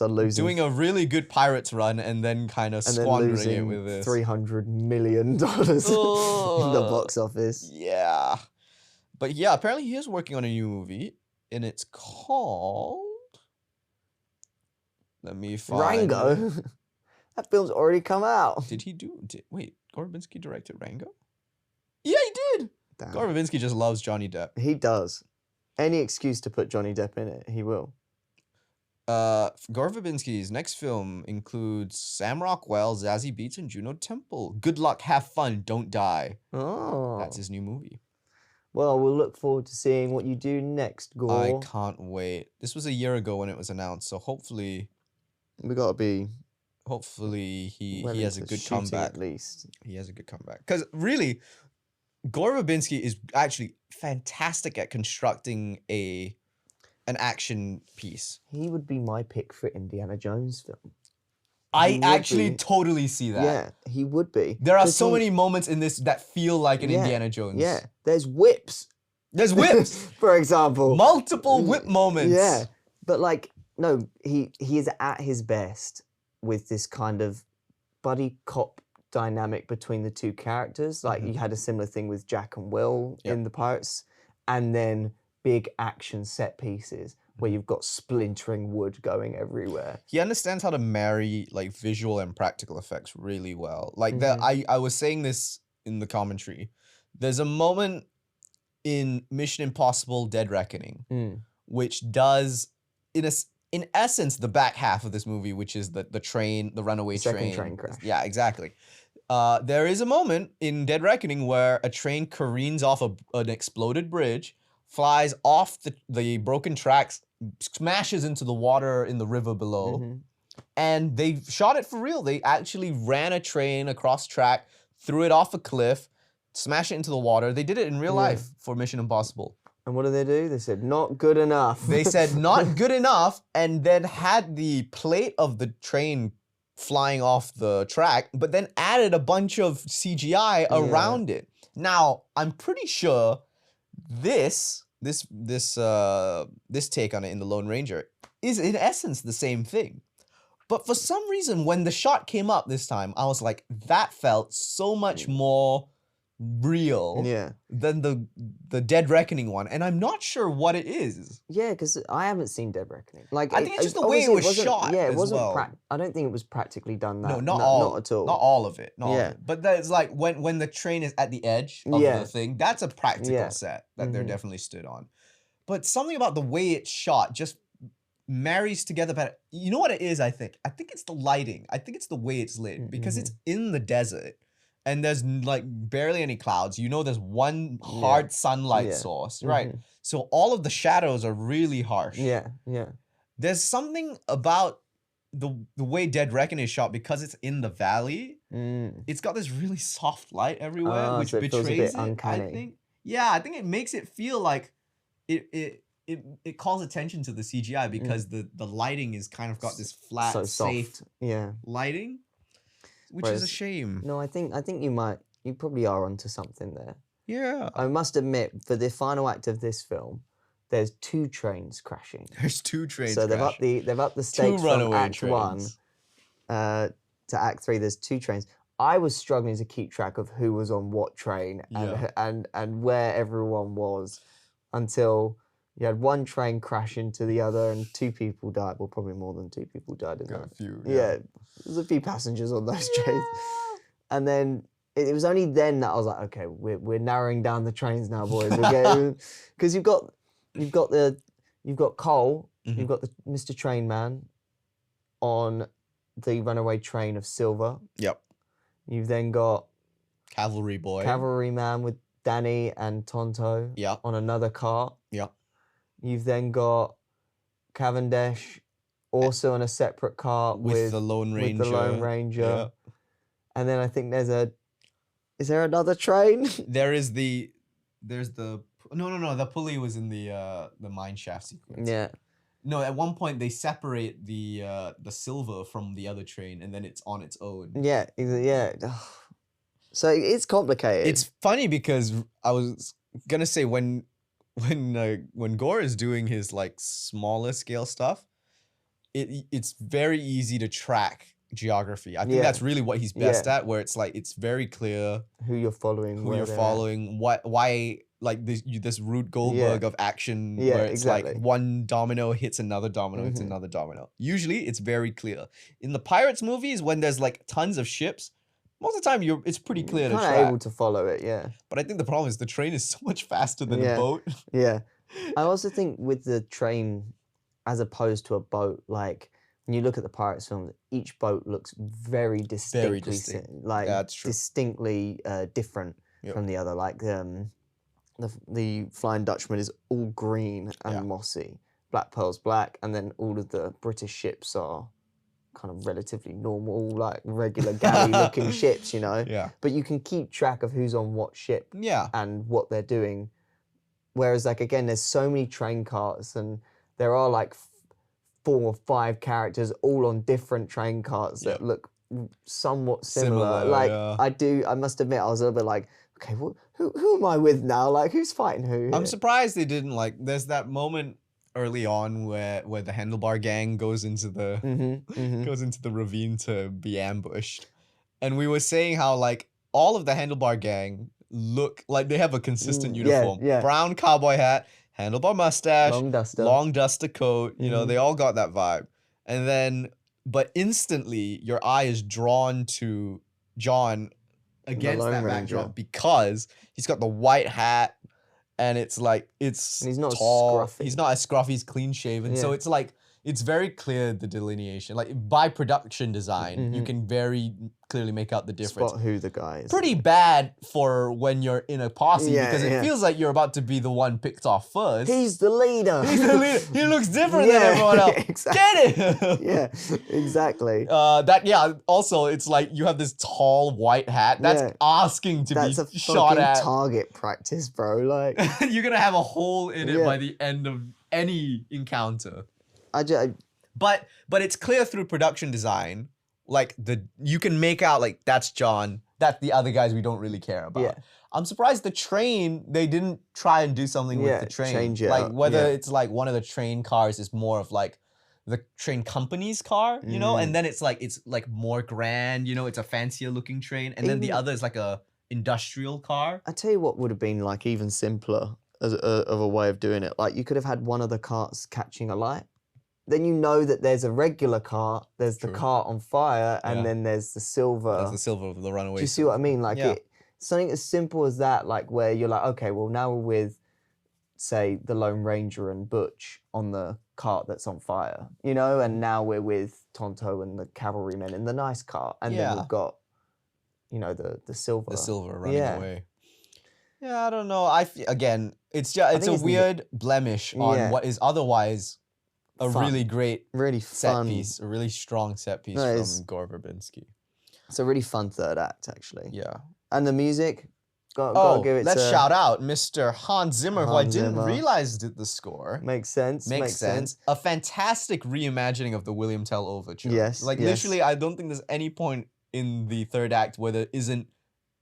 losing doing a really good Pirates run and then kind of squandering it with this. $300 million in the box office. Yeah. But yeah, apparently he is working on a new movie, and it's called... Let me find... Rango? That film's already come out. Did he do... Wait, Gore Verbinski directed Rango? Yeah, he did! Damn. Gore Verbinski just loves Johnny Depp. He does. Any excuse to put Johnny Depp in it, he will. Gore Verbinski's next film includes Sam Rockwell, Zazie Beetz, and Juno Temple. Good luck, have fun, don't die. Oh. That's his new movie. Well, we'll look forward to seeing what you do next, Gore. I can't wait. This was a year ago when it was announced, so hopefully We gotta be. he ready has a to good shooting comeback. At least. He has a good comeback. Because really, Gore Verbinski is actually fantastic at constructing an action piece. He would be my pick for Indiana Jones film. I would actually be. totally see that. Yeah, he would be. There are 'Cause so he- many moments in this that feel like an Yeah, Indiana Jones. Yeah, there's whips. There's whips. For example. Multiple whip moments. Yeah, but like, no, he is at his best with this kind of buddy cop dynamic between the two characters. Like, you had a similar thing with Jack and Will in The Pirates, and then big action set pieces where you've got splintering wood going everywhere. He understands how to marry like visual and practical effects really well. Like that, I was saying this in the commentary. There's a moment in Mission Impossible: Dead Reckoning, which does in essence the back half of this movie, which is the train, the runaway Second train crash. Yeah, exactly. There is a moment in Dead Reckoning where a train careens off an exploded bridge, flies off the broken tracks, smashes into the water in the river below, and they shot it for real. They actually ran a train across track, threw it off a cliff, smashed it into the water. They did it in real life for Mission Impossible. And what did they do? They said, not good enough. They said, not good enough, and then had the plate of the train flying off the track, but then added a bunch of CGI around it. Now, I'm pretty sure this take on it in The Lone Ranger is in essence the same thing. But for some reason, when the shot came up this time, I was like, that felt so much more real than the Dead Reckoning one, and I'm not sure what it is. Yeah, because I haven't seen Dead Reckoning. Like, I think it's just the way it was shot. Yeah, it as wasn't. well. I don't think it was practically done that. No, not all. Not at all. Not all of it. Not all of it. But that's like when the train is at the edge of the thing. That's a practical set that they're definitely stood on. But something about the way it's shot just marries together better. You know what it is? I think it's the lighting. I think it's the way it's lit because it's in the desert. and there's like barely any clouds. You know, there's one hard sunlight source, right? So all of the shadows are really harsh. Yeah, yeah. There's something about the way Dead Reckoning is shot, because it's in the valley. It's got this really soft light everywhere, which so it feels a betrays bit it. uncanny. I think. Yeah, I think it makes it feel like it calls attention to the CGI, because the lighting is kind of got this flat, so safe soft. Yeah. lighting, which is a shame. No, I think you probably are onto something there. Yeah. I must admit, for the final act of this film, there's 2 trains crashing. There's 2 trains. So they've upped the stakes from Act 1 to Act 3. There's 2 trains. I was struggling to keep track of who was on what train and where everyone was, until you had one train crash into the other and 2 people died. Well, probably more than 2 people died in that. A few. Yeah, there's a few passengers on those trains. And then it was only then that I was like, okay, we're narrowing down the trains now, boys. Because you've got Cole, you've got the Mr. Train Man on the runaway train of Silver. Yep. You've then got Cavalry Man with Danny and Tonto on another cart. Yep. You've then got Cavendish also on a separate cart with the Lone Ranger. Yep. And then I think is there another train? There's the no, the pulley was in the mine shaft sequence. Yeah. No, at one point they separate the Silver from the other train, and then it's on its own. Yeah, yeah. So it's complicated. It's funny because I was gonna say when Gore is doing his like smaller scale stuff, it's very easy to track geography. I think that's really what he's best at, where it's like it's very clear who you're following, why like this Rube Goldberg of action, where it's like one domino hits another domino, hits another domino. Usually it's very clear. In the Pirates movies, when there's like tons of ships, most of the time it's pretty clear to track. Kind of able to follow it, yeah. But I think the problem is the train is so much faster than a boat. Yeah. I also think with the train, as opposed to a boat, like when you look at the Pirates films, each boat looks very distinctly, distinctly different from the other. Like the Flying Dutchman is all green and mossy. Black Pearl's black, and then all of the British ships are kind of relatively normal, like regular galley-looking ships, you know? Yeah. But you can keep track of who's on what ship and what they're doing. Whereas, like, again, there's so many train carts, and there are, like, 4 or 5 characters all on different train carts that look somewhat similar. Like, I must admit, I was a little bit like, okay, who am I with now? Like, who's fighting who here? I'm surprised they didn't, like, there's that moment early on where the Handlebar gang goes into the goes into the ravine to be ambushed, and we were saying how like all of the Handlebar gang look like they have a consistent uniform: brown cowboy hat, handlebar mustache, long duster coat. You know, they all got that vibe. And then, but instantly, your eye is drawn to John against that backdrop because he's got the white hat. And it's like, and he's not tall. Scruffy. He's not as scruffy. He's clean shaven. So it's like, it's very clear the delineation. Like by production design, you can very clearly make out the difference. Spot who the guy is. Pretty bad for when you're in a posse because it feels like you're about to be the one picked off first. He's the leader. He's the leader. He looks different than everyone else. Exactly. Get it? Yeah, exactly. Also, it's like you have this tall white hat. That's asking to be shot at. That's a target practice, bro. Like you're gonna have a hole in it by the end of any encounter. But it's clear through production design, like you can make out like that's John, that's the other guys we don't really care about. Yeah. I'm surprised the train, they didn't try and do something with the train. Change it like up. Whether it's like one of the train cars is more of like the train company's car, you know, and then it's like more grand, you know, it's a fancier looking train, and then the other is like a industrial car. I tell you what would have been like even simpler of a way of doing it. Like you could have had one of the carts catching a light. Then you know that there's a regular cart, there's the cart on fire, and then there's the silver. There's the silver of the runaway. Do you see what I mean? Like something as simple as that, like where you're like, okay, well now we're with, say, the Lone Ranger and Butch on the cart that's on fire, you know, and now we're with Tonto and the cavalrymen in the nice cart, and then we've got you know, the silver. The silver running away. Yeah, I don't know. Again, it's a weird blemish on what is otherwise a really great set piece, a really strong set piece from Gore Verbinski. It's a really fun third act, actually. Yeah. And the music, gotta give it let's shout out Mr. Hans Zimmer, who I didn't realize did the score. Makes sense. Makes sense. A fantastic reimagining of the William Tell Overture. Yes. Like, literally, I don't think there's any point in the third act where there isn't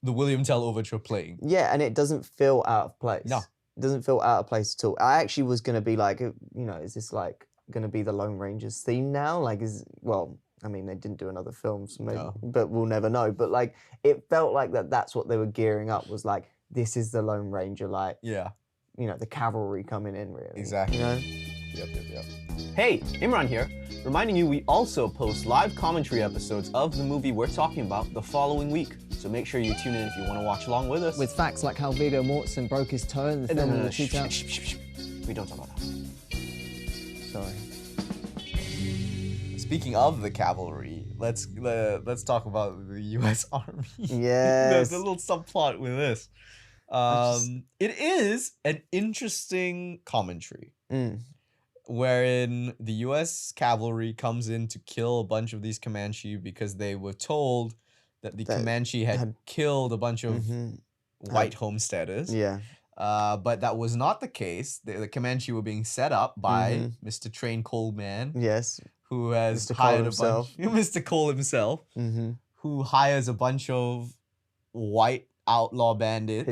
the William Tell Overture playing. Yeah, and it doesn't feel out of place. No. It doesn't feel out of place at all. I actually was going to be like, you know, is this like going to be the Lone Ranger's theme now? Like, well, I mean, they didn't do another film, so maybe, but we'll never know. But like, it felt like that's what they were gearing up, was like, this is the Lone Ranger, like, you know, the cavalry coming in, really. Exactly. You know? Yep. Hey, Imran here, reminding you we also post live commentary episodes of the movie we're talking about the following week. So make sure you tune in if you want to watch along with us. With facts like how Viggo Mortensen broke his toe in the film of the shootout. We don't talk about that. Sorry. Speaking of the cavalry, let's talk about the U.S. Army. Yes. There's a little subplot with this. It is an interesting commentary. Wherein the U.S. cavalry comes in to kill a bunch of these Comanche because they were told that the Comanche had killed a bunch of white homesteaders. Yeah. But that was not the case. The Comanche were being set up by Mr. Train Coleman. Yes. Who has Mr. hired Cole himself. Mr. Cole himself. Who hires a bunch of white outlaw bandits.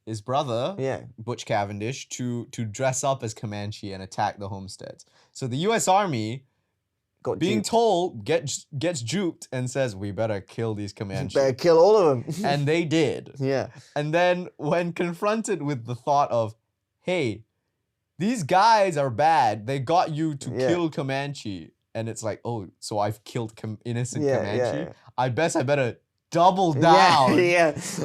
His brother, Butch Cavendish, to dress up as Comanche and attack the homesteads. So the U.S. Army, being told, gets juked and says, we better kill these Comanche. Better kill all of them. And they did. Yeah. And then when confronted with the thought of, hey, these guys are bad. They got you to kill Comanche. And it's like, oh, so I've killed innocent Comanche? I better double down.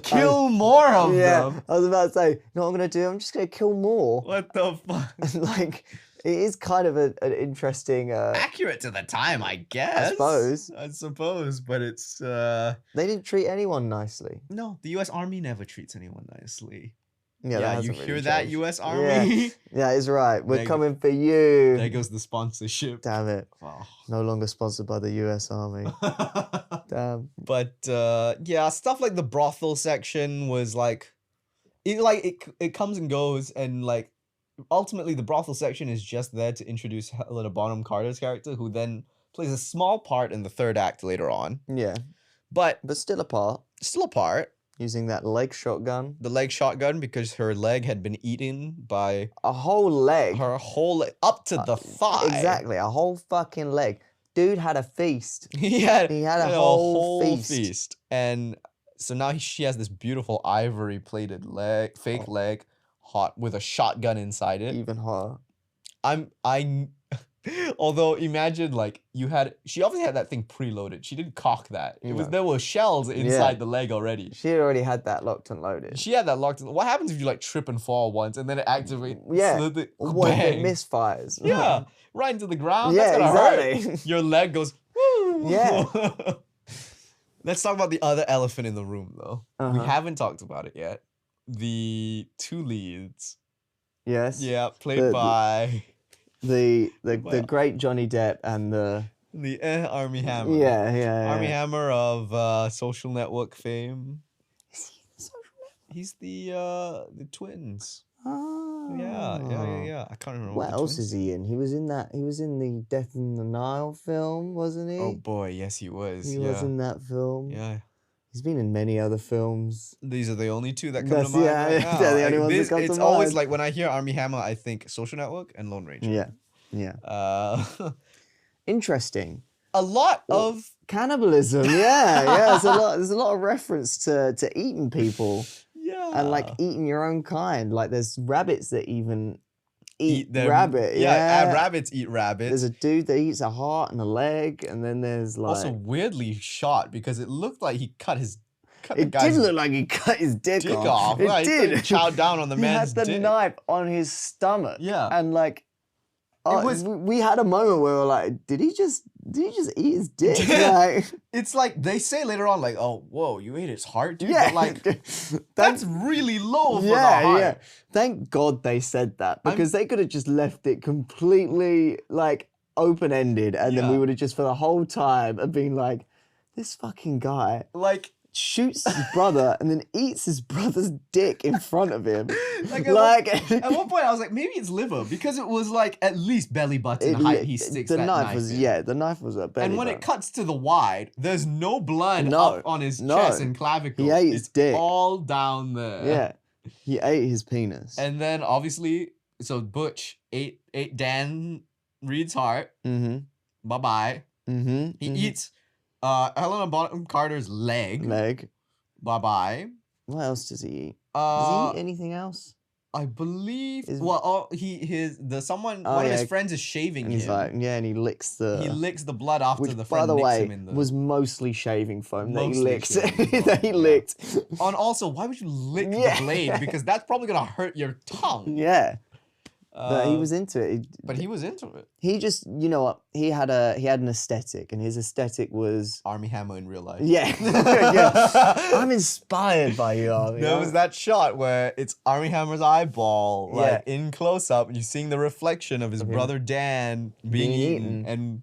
Kill more of them. I was about to say, you know what I'm going to do? I'm just going to kill more. What the fuck? Like, it is kind of an interesting... accurate to the time, I guess. I suppose, but it's... They didn't treat anyone nicely. No, the U.S. Army never treats anyone nicely. Yeah, you really hear that, changed. U.S. Army? Yeah, it's right. We're coming for you. There goes the sponsorship. Damn it. Oh. No longer sponsored by the U.S. Army. Damn. But yeah, stuff like the brothel section was like it comes and goes, and like ultimately the brothel section is just there to introduce Helena Bonham Carter's character, who then plays a small part in the third act later on. Yeah. But still a part. Still a part. Using that leg shotgun. The leg shotgun, because her leg had been eaten by... A whole leg. Her whole leg, up to the thigh. Exactly, a whole fucking leg. Dude had a feast. He had a whole feast. And so now she has this beautiful ivory plated leg, fake leg, hot, with a shotgun inside it. Even hotter. Although imagine like she obviously had that thing preloaded. She didn't cock that. There were shells inside the leg already. She had already had that locked and loaded. She had that locked and what happens if you like trip and fall once and then it activates? Yeah. So it misfires. Yeah. Right into the ground. Yeah, That's gonna exactly. hurt. Your leg goes, woo. Yeah. Let's talk about the other elephant in the room though. We haven't talked about it yet. The two leads. Yes. Yeah, played by... The great Johnny Depp and the Armie Hammer. Yeah. Armie Hammer of Social Network fame. Is he in Social Network? He's the twins. Oh. Yeah. I can't remember. What else is he in? He was in the Death in the Nile film, wasn't he? Oh boy, yes he was. He was in that film. Yeah. He's been in many other films. These are the only two that come to mind right now. They're the only ones that come to It's mind. always like when I hear Armie Hammer, I think Social Network and Lone Ranger. Yeah. Interesting. A lot of cannibalism. Yeah. There's a lot of reference to eating people. Yeah. And like eating your own kind. Like there's rabbits that even eat them. Rabbit. Yeah. Rabbits eat rabbits. There's a dude that eats a heart and a leg, and then there's like also weirdly shot because it looked like he cut his. It did look like he cut his dick off. It did. He chowed down on the man's dick. He had the knife on his stomach. Yeah. And like, we had a moment where we were like, did he just eat his dick? Like, it's like they say later on, like, oh, whoa, you ate his heart, dude. yeah, But like, that's really low for the heart. yeah. Thank God they said that, because they could have just left it completely like open-ended, and then we would have just for the whole time have been like, this fucking guy Like, shoots his brother and then eats his brother's dick in front of him. Like, At one point I was like, maybe it's liver, because it was like at least belly button height he sticks the that knife knife was in. the knife was a belly And when button. it cuts to the wide, there's no blood up on his chest and clavicle. He ate his it's dick. all down there. Yeah, he ate his penis. And then obviously, so Butch ate Dan Reed's heart. Mm-hmm. Bye-bye. Mm-hmm. He eats Helena Bonham Carter's leg. Bye-bye. What else does he eat? Does he eat anything else? I believe. One of his yeah, friends is shaving And he's him. like, yeah, and he licks the. He licks the blood after Which, the by friend the licks way, him in the. was mostly shaving foam that he Mostly licked. shaving foam, that he yeah. licked. And also, why would you lick Yeah. the blade? Because that's probably gonna hurt your tongue. Yeah. But he was into it. But he was into it. He just, you know what? He had an aesthetic, and his aesthetic was. Army Hammer in real life. Yeah. Yeah. I'm inspired by you, Army. There was that shot where it's Army Hammer's eyeball, like in close up, and you're seeing the reflection of his brother Dan being eaten, and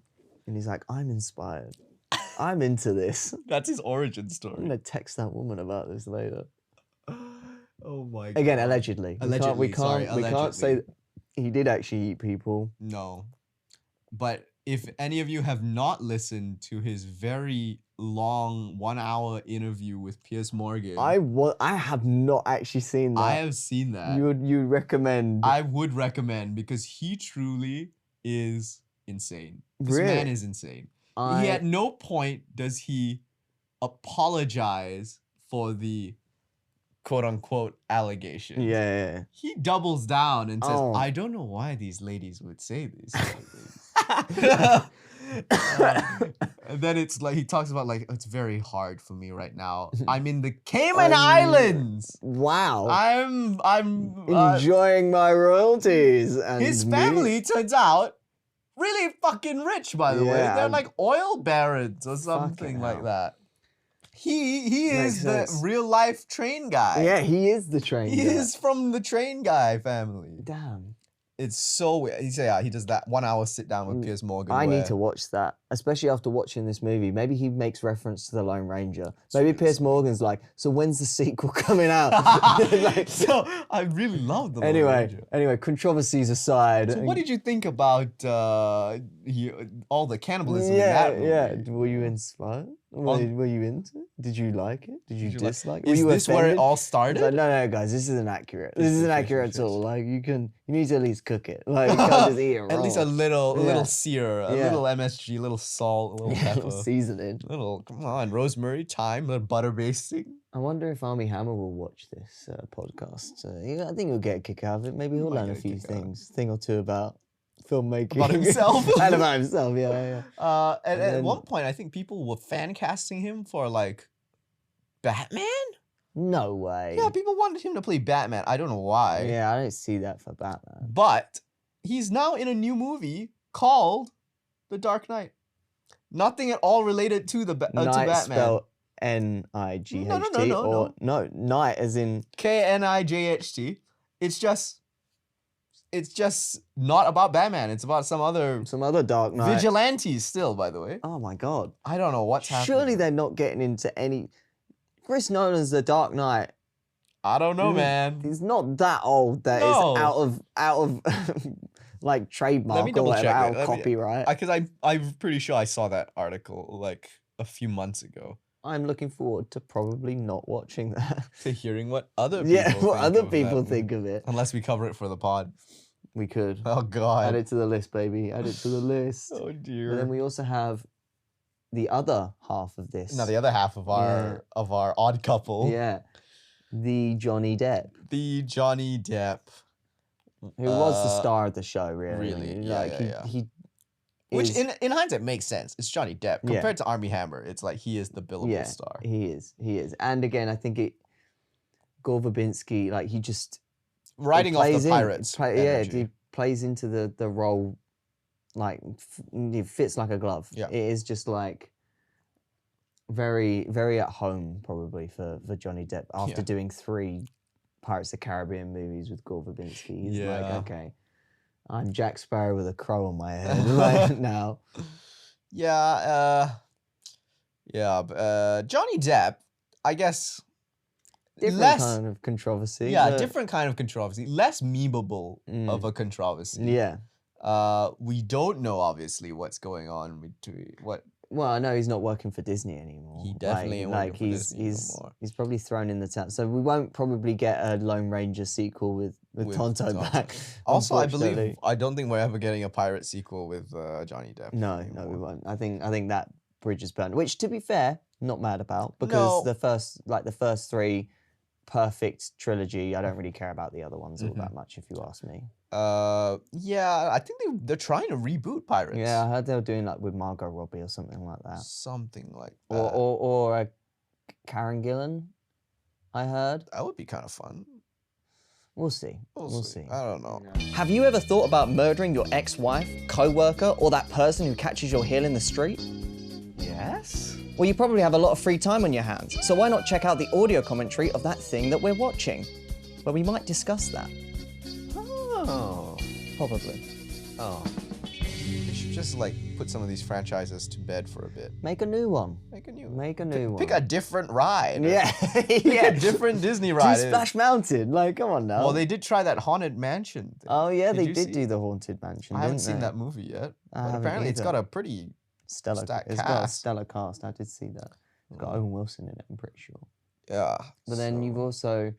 he's like, I'm inspired. I'm into this. that's his origin I'm story. gonna text that woman about this later. Oh my god. Again, allegedly. Allegedly, We can't say that he did actually eat people. No. But if any of you have not listened to his very long 1-hour interview with Piers Morgan, I have not actually seen that. I have seen that. You recommend? I would recommend, because he truly is insane. This Really? man is insane. He at no point does he apologize for the quote-unquote allegation. Yeah. He doubles down and says, Oh. I don't know why these ladies would say these things. And then it's like, he talks about like, it's very hard for me right now. I'm in the Cayman Islands. Wow. I'm enjoying my royalties. And his family turns out really fucking rich, by the way. Yeah, They're like oil barons or something Fucking like hell. that. He Makes is the sense. real life train guy. Yeah, he is the train He guy. is from the train guy family. Damn. It's so weird. He does that 1 hour sit down with Piers Morgan. I where- need to watch that, especially after watching this movie. Maybe he makes reference to the Lone Ranger. Maybe Piers Morgan's like, so when's the sequel coming out? Like, So I really love the Lone Ranger. anyway, controversies aside. So what did you think about all the cannibalism in that movie? Yeah. Were you inspired? Were you into it? Did you like it? Did you Did you like- dislike it? Is Were you this where it offended? all It's started? like, no, guys, this isn't accurate. This isn't Sure, accurate at sure, all. sure. Like, you need to at least cook it. Like, you can't just eat it raw. At least a little Yeah. sear, a Yeah. little MSG, a little salt, a little Yeah, a pepper, little seasoning. come on, rosemary, thyme, a little butter basting. I wonder if Army Hammer will watch this podcast. I think he'll get a kick out of it. Maybe he'll might learn a get a few kick out of it. things, thing or two about filmmaking. About himself. And about himself, yeah. And at then- one point, I think people were fan casting him for like Batman. No way. Yeah, people wanted him to play Batman. I don't know why. Yeah, I don't see that for Batman. But he's now in a new movie called The Dark Knight. Nothing at all related to to Night Batman. spelled N-I-G-H-T. No. Night as in... K-N-I-J-H-T. It's just not about Batman. It's about some other Some other Dark Knight. vigilantes still, by the way. Oh my God. I don't know what's happening. Surely they're not getting into any... Chris Nolan's The Dark Knight. I don't know, man. He's not that old that is No. out of like trademark Let me or double whatever, check out it. of copyright. Because I'm pretty sure I saw that article like a few months ago. I'm looking forward to probably not watching that. To hearing what other people Yeah, what think other of people that think movie. of it. Unless we cover it for the pod. We could. Oh God. Add it to the list, baby. Add it to the list. Oh But dear. then we also have the other half of this. Now the other half of our odd couple. Yeah. The Johnny Depp, The Johnny Depp. who was the star of the show, really. really, yeah, Like, yeah. he Which is- in hindsight makes sense. It's Johnny Depp. Yeah. Compared to Army Hammer, it's like he is the billable yeah, star. he is. And again, I think Gore Verbinski, like he just Riding off plays the in. pirates. Yeah, energy. he plays into the role like it fits like a glove. Yeah. It is just like very, very at home probably for Johnny Depp after doing 3 Pirates of the Caribbean movies with Gore Verbinski. He's like, okay, I'm Jack Sparrow with a crow on my head right now. Yeah, Johnny Depp, I guess. Different kind of controversy. Yeah, different kind of controversy. Less memeable of a controversy. Yeah. We don't know obviously what's going on between what. Well, I know he's not working for Disney anymore. He definitely ain't working for Disney anymore. He's probably thrown in the towel. So we won't probably get a Lone Ranger sequel with Tonto back. Also, I don't think we're ever getting a pirate sequel with Johnny Depp. No, anymore. no, we won't. I think that bridge is burned. Which, to be fair, not mad about because the first 3 perfect trilogy. I don't really care about the other ones all that much, if you ask me. Yeah, I think they're trying to reboot Pirates. Yeah, I heard they were doing like with Margot Robbie or something like that. Something like that. Or Karen Gillan, I heard. That would be kind of fun. We'll see. We'll see. I don't know. Have you ever thought about murdering your ex-wife, co-worker, or that person who catches your heel in the street? Yes. Well, you probably have a lot of free time on your hands, so why not check out the audio commentary of that thing that we're watching, where we might discuss that. Oh. Probably. Oh. They should just like put some of these franchises to bed for a bit. Make a new one. Make a new one. Pick Pick a different ride. Yeah. Pick a different Disney ride. Do Splash Mountain. Like, come on now. Well, they did try that Haunted Mansion thing. Oh, yeah, they you did see? do the Haunted Mansion. I haven't didn't seen they? that movie yet. But haven't apparently it's either. got a pretty stellar. stacked It's got a cast. stellar cast. I did see that. It's got Owen Wilson in it, I'm pretty sure. Yeah. But then you've also,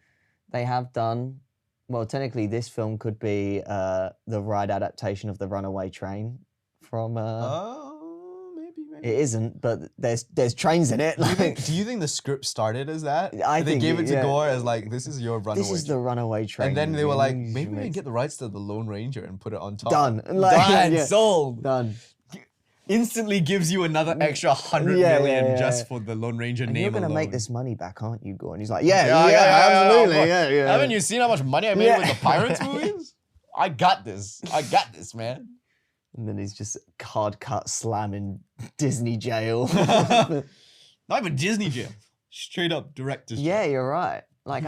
they have done, well, technically this film could be the ride adaptation of The Runaway Train from. Oh, maybe. It isn't, but there's trains in it. Like, Do you think the script started as that? I They think gave it to yeah. Gore as like, this is your runaway. This is the Runaway Train. And then they were like, You maybe we make- can get the rights to the Lone Ranger and put it on top. Done. Like, Done. yeah. Sold. Done. Instantly gives you another extra 100 Yeah, million yeah. just for the Lone Ranger And name you're gonna alone. make this money back, aren't you, Gore? And he's like, absolutely, yeah. Haven't you seen how much money I made Yeah. with the Pirates movies? I got this, man. And then he's just hard cut slamming Disney jail. Not even Disney jail. Straight up director's jail. Yeah, you're right. Like,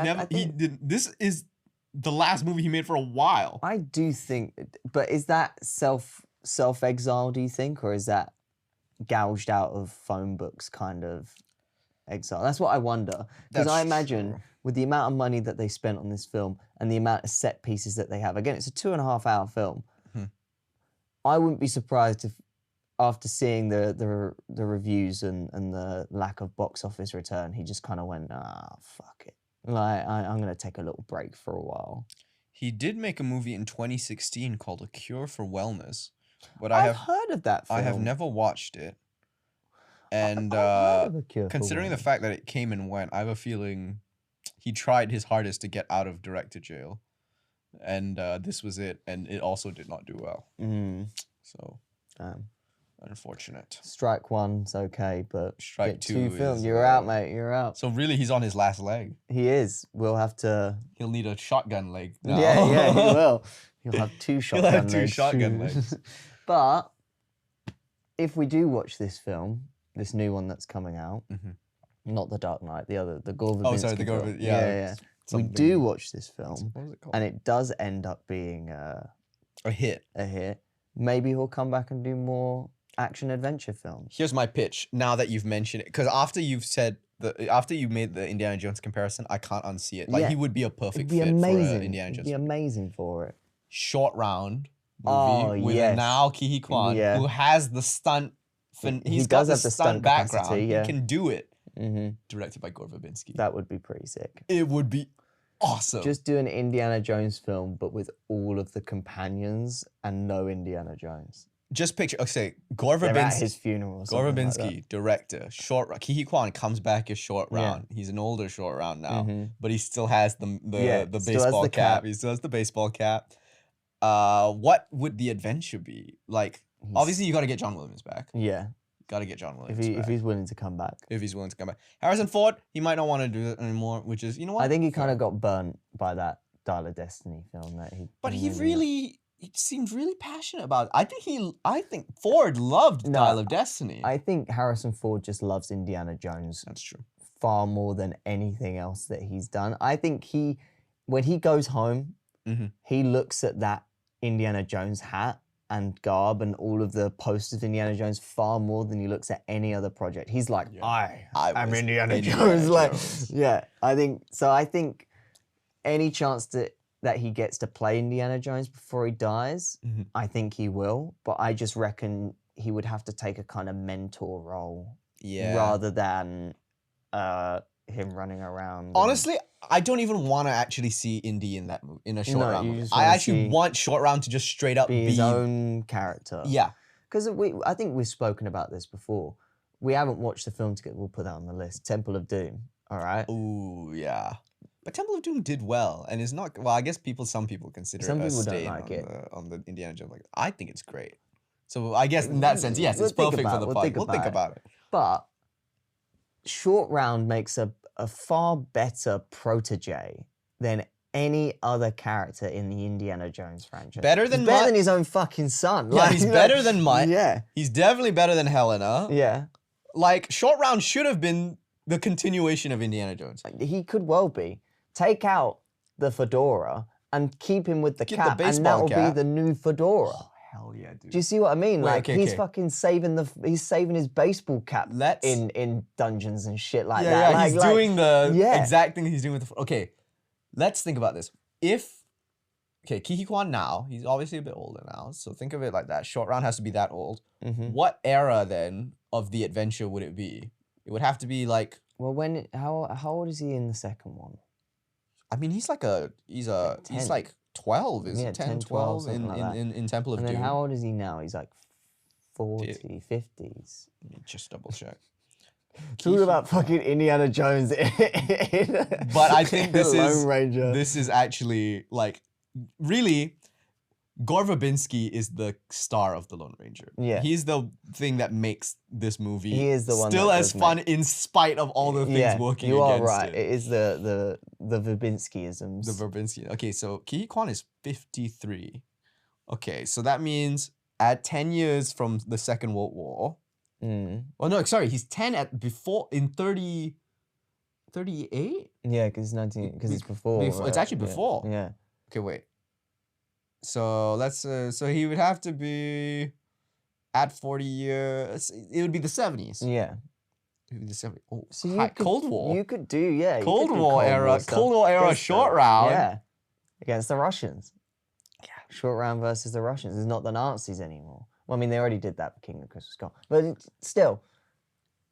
This is the last movie he made for a while. I do think, but is that self-exile, do you think, or is that gouged out of phone books kind of exile? That's what I wonder. Because That's I imagine true. with the amount of money that they spent on this film and the amount of set pieces that they have, again, it's a 2.5-hour film. I wouldn't be surprised if after seeing the reviews and the lack of box office return, he just kind of went, fuck it. Like, I'm going to take a little break for a while. He did make a movie in 2016 called A Cure for Wellness, but I've heard of that film. I have never watched it. And I've heard of A Cure for considering the Wellness. fact that it came and went, I have a feeling he tried his hardest to get out of director jail. And this was it, and it also did not do well. So, unfortunate. Strike one's okay, but Strike get two films. is, You're out, mate. You're out. So really, he's on his last leg. He is. We'll have to. He'll need a shotgun leg now. Yeah, he will. He'll have 2 shotgun have 2 legs. shotgun legs. But if we do watch this film, this new one that's coming out, not the Dark Knight, the other, the Gore Verbinski. Oh, sorry, the Gore. film. Yeah. We do watch this film, What was it called? and it does end up being A hit. a hit. Maybe he'll come back and do more action adventure films. Here's my pitch. Now that you've mentioned it, because after you've said after you made the Indiana Jones comparison, I can't unsee it. Like Yeah. he would be a perfect It'd be fit amazing. for an Indiana It'd Jones. be amazing for it. Short round movie Oh, with yes. Now Ki Kwan, Yeah. who has the stunt. He He's got does the have the stunt stunt background. capacity, yeah. He can do it. Mm-hmm. Directed by Gore Verbinski. That would be pretty sick. It would be awesome. Just do an Indiana Jones film, but with all of the companions and no Indiana Jones. Just picture. Okay, Gore They're at Verbinski. his funeral. Or Gore something like Verbinski, director, short round. Ki Kwan comes back as short Yeah. round. He's an older short round now, Mhm. but he still has the Yeah, still has baseball the cap. cap. He still has the baseball cap. What would the adventure be? Like, obviously, you got to get John Williams back. that. Yeah, Got to get John if Williams back. if he's willing to come back. If he's willing to come back. Harrison Ford, he might not want to do it anymore, which is, you know what? I think he kind of got burnt by that Dial of Destiny film that he. But he really- really he seemed really passionate about it. I think Ford loved Dial of Destiny. I think Harrison Ford just loves Indiana Jones. That's true. Far more than anything else that he's done. I think when he goes home, he looks at that Indiana Jones hat and garb and all of the posters of Indiana Jones far more than he looks at any other project. He's like, I'm Indiana Jones. Like, yeah, I think any chance that he gets to play Indiana Jones before he dies, I think he will. But I just reckon he would have to take a kind of mentor role rather than him running around. Honestly, I don't even want to actually see Indy in that movie, in a short round movie. just I wanna actually want Short Round to just straight up be his own character. Yeah. Because I think we've spoken about this before. We haven't watched the film together. We'll put that on the list. Temple of Doom. All right. Ooh, yeah. But Temple of Doom did well, and it's not. Well, I guess some people consider Some it a people don't stain like it. on the Indiana Jones. Like, I think it's great. So I guess in that sense, yes, it's perfect for the pod. We'll think about it. But Short Round makes a far better protege than any other character in the Indiana Jones franchise. Better than better than his own fucking son. Yeah, he's better than Mutt. Yeah. He's definitely better than Helena. Yeah. Like, Short Round should have been the continuation of Indiana Jones. He could well be. Take out the fedora and keep him with the Get cap, the and baseball that'll cap. be the new fedora. Oh, hell yeah, dude. Do you see what I mean? Wait, Like, okay, he's okay. fucking he's saving his baseball cap in dungeons and shit like that. Yeah, Like, he's doing the yeah. exact thing he's doing with the... Okay, let's think about this. Okay, Ke Huy Quan now, he's obviously a bit older now, so think of it like that. Short Round has to be that old. What era, then, of the adventure would it be? It would have to be like... Well, how old is he in the second one? I mean, he's like 12, isn't Yeah, it? 10, 10, 12 something like that. in Temple of And Doom. then how old is he now? He's like 40, 50s. Let me just double check. Talking about fucking Indiana Jones But I think Lone Ranger. this is actually like really Gore Verbinski is the star of the Lone Ranger. Yeah. He's the thing that makes this movie He is the one still that as does fun in spite of all the things working you against are right. it. It is the Verbinski-isms. The Verbinski. Okay, so Ke Huy Quan is 53. Okay, so that means at 10 years from the Second World War. Oh no, sorry, he's 10 in 38? Yeah, because it's before. It's actually before. Yeah. Okay, wait. So let's so he would have to be at 40 years. It would be the 70s. Yeah. It would be the 70s. Oh, So Cold War. You could do, yeah. Cold War era. stuff Cold War era against Short Round. Yeah. Against the Russians. Yeah. Short Round versus the Russians. It's not the Nazis anymore. Well, I mean, they already did that for King of Christmas Carol. But still.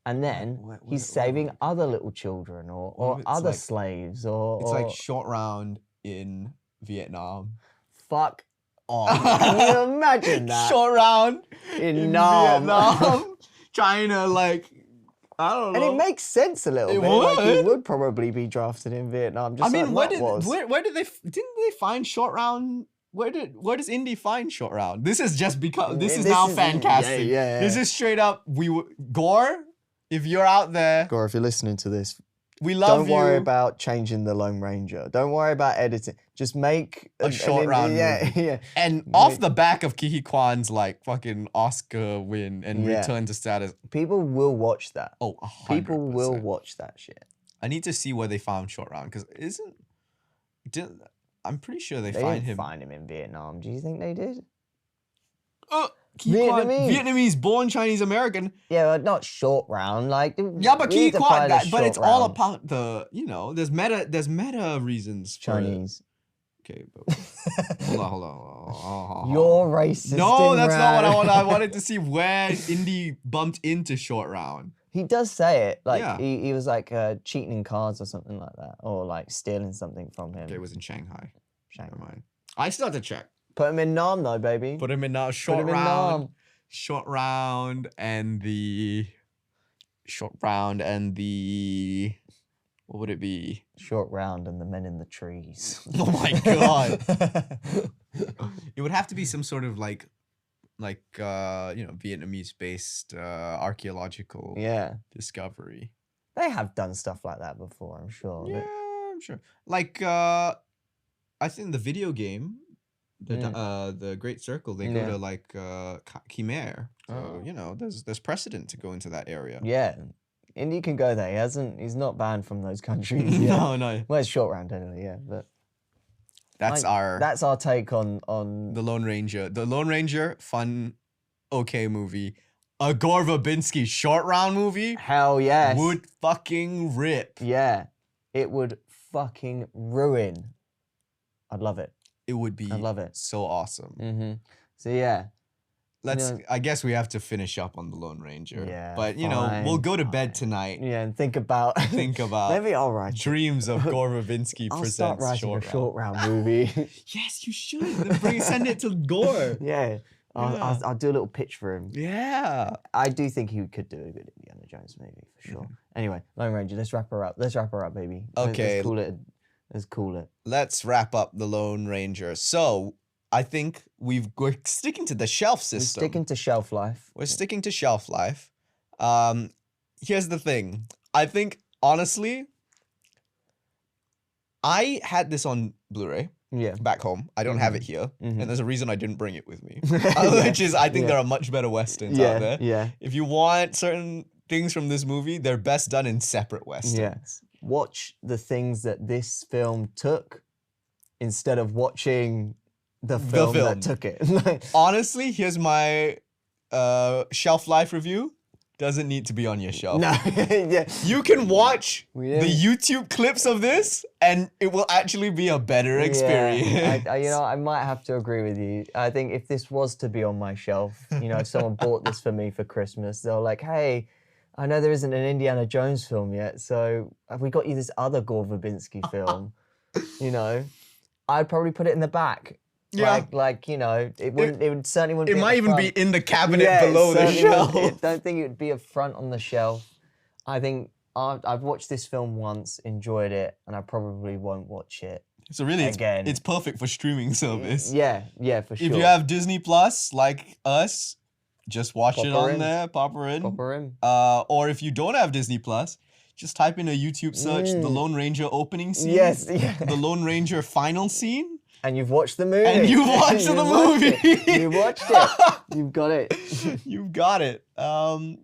And then he's saving other little children or other slaves or... It's like Short Round in Vietnam. Fuck off. Can you imagine that? Short Round in Nam. Vietnam. Trying to like... I don't know. And it makes sense a little It bit. Like, he would. would probably be drafted in Vietnam. Just I mean, like was. where did they... Didn't they find Short Round... Where does Indy find Short Round? This is just because... This is now fan casting. Yeah. This is straight up... Gore, if you're out there... Gore, if you're listening to this, we love don't you. worry about changing the Lone Ranger. Don't worry about editing. Just make a Short Round movie. Yeah. And off the back of Ke Huy Quan's like fucking Oscar win and return to status. People will watch that. Oh, 100%. People will watch that shit. I need to see where they found Short Round because I'm pretty sure they didn't him. find him in Vietnam. Do you think they did? Ke Huy Quan, Vietnamese born Chinese American. Yeah, but not Short Round. Like Yeah, but Ke Huy Quan, but it's all round. about the there's meta reasons. Chinese. Okay, but hold on. You're racist. No, that's not what I Imran. wanted. I wanted to see where Indy bumped into Short Round. He does say it. Like he was like cheating in cards or something like that, or like stealing something from him. Okay, it was in Shanghai. Never mind. I still have to check. Put him in Nam though, baby. Put him in now. Short round and the what would it be? Short Round and the Men in the Trees. Oh my god. It would have to be some sort of like Vietnamese based archaeological discovery. They have done stuff like that before, I'm sure. Yeah, I'm sure. Like I think the video game the Great Circle. They go to like Khmer. So you know, there's precedent to go into that area. Yeah. Indy can go there. He's not banned from those countries. No, no. Well, it's short round anyway, yeah. But that's our take on the Lone Ranger. The Lone Ranger, fun, okay movie. A Gore Verbinski short round movie. Hell yes. Would fucking rip. Yeah. It would fucking ruin. I'd love it. It would be. I love it. So awesome. Mm-hmm. So yeah. I guess we have to finish up on the Lone Ranger. Yeah. But you know, we'll go to bed tonight. Yeah, and think about. Maybe I'll write. Dreams of Gore Verbinski I'll presents start writing a short round movie. Yes, you should. Then send it to Gore. Yeah. I'll do a little pitch for him. Yeah. I do think he could do a good Indiana Jones movie for sure. Anyway, Lone Ranger, let's wrap her up. Let's wrap her up, baby. Okay. Let's call it. Let's wrap up the Lone Ranger. So I think we're sticking to the shelf system. We're sticking to shelf life. We're sticking to shelf life. Here's the thing. I think, honestly, I had this on Blu-ray back home. I don't have it here. And there's a reason I didn't bring it with me. Which is, I think there are much better Westerns out there. Yeah. If you want certain things from this movie, they're best done in separate Westerns. Yeah. Watch the things that this film took instead of watching the film that took it. Honestly, here's my shelf life review. Doesn't need to be on your shelf. No, yeah. You can watch the YouTube clips of this, and it will actually be a better experience. Yeah. I might have to agree with you. I think if this was to be on my shelf, if someone bought this for me for Christmas, they're like, hey, I know there isn't an Indiana Jones film yet, so have we got you this other Gore Verbinski film? I'd probably put it in the back. Yeah. It certainly wouldn't be. It might even be in the cabinet below the shelf. I don't think it would be a front on the shelf. I think I've watched this film once, enjoyed it, and I probably won't watch it. So really, it's perfect for streaming service. Yeah, for sure. If you have Disney Plus, like us, just watch it on there, pop her in. Or if you don't have Disney Plus, just type in a YouTube search, The Lone Ranger opening scene. Yes, yeah. The Lone Ranger final scene. And you've watched the movie. And you've watched the movie. You watched it. You've got it. You've got it.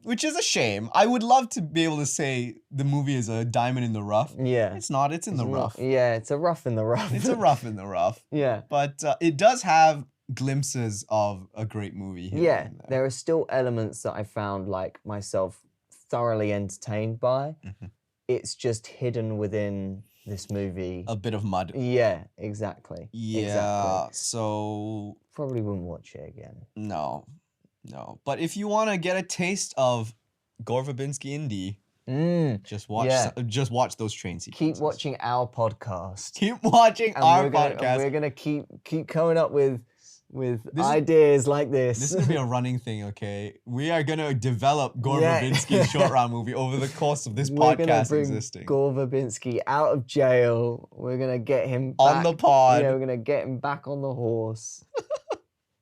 Which is a shame. I would love to be able to say the movie is a diamond in the rough. Yeah. It's not. It's in the rough. Yeah, it's a rough in the rough. It's a rough in the rough. Yeah. But it does have glimpses of a great movie here. Yeah. There are still elements that I found myself thoroughly entertained by. It's just hidden within this movie. A bit of mud. Yeah, exactly. Yeah, exactly. So... Probably wouldn't watch it again. No. But if you want to get a taste of Gore Verbinski indie, just watch those train sequences. Keep watching our podcast. Keep watching our podcast. We're going to keep coming up with ideas like this. This is going to be a running thing, okay? We are going to develop Gore Verbinski's short round movie over the course of this podcast existing. Gore Verbinski out of jail. We're going to get him back on the pod. Yeah, we're going to get him back on the horse.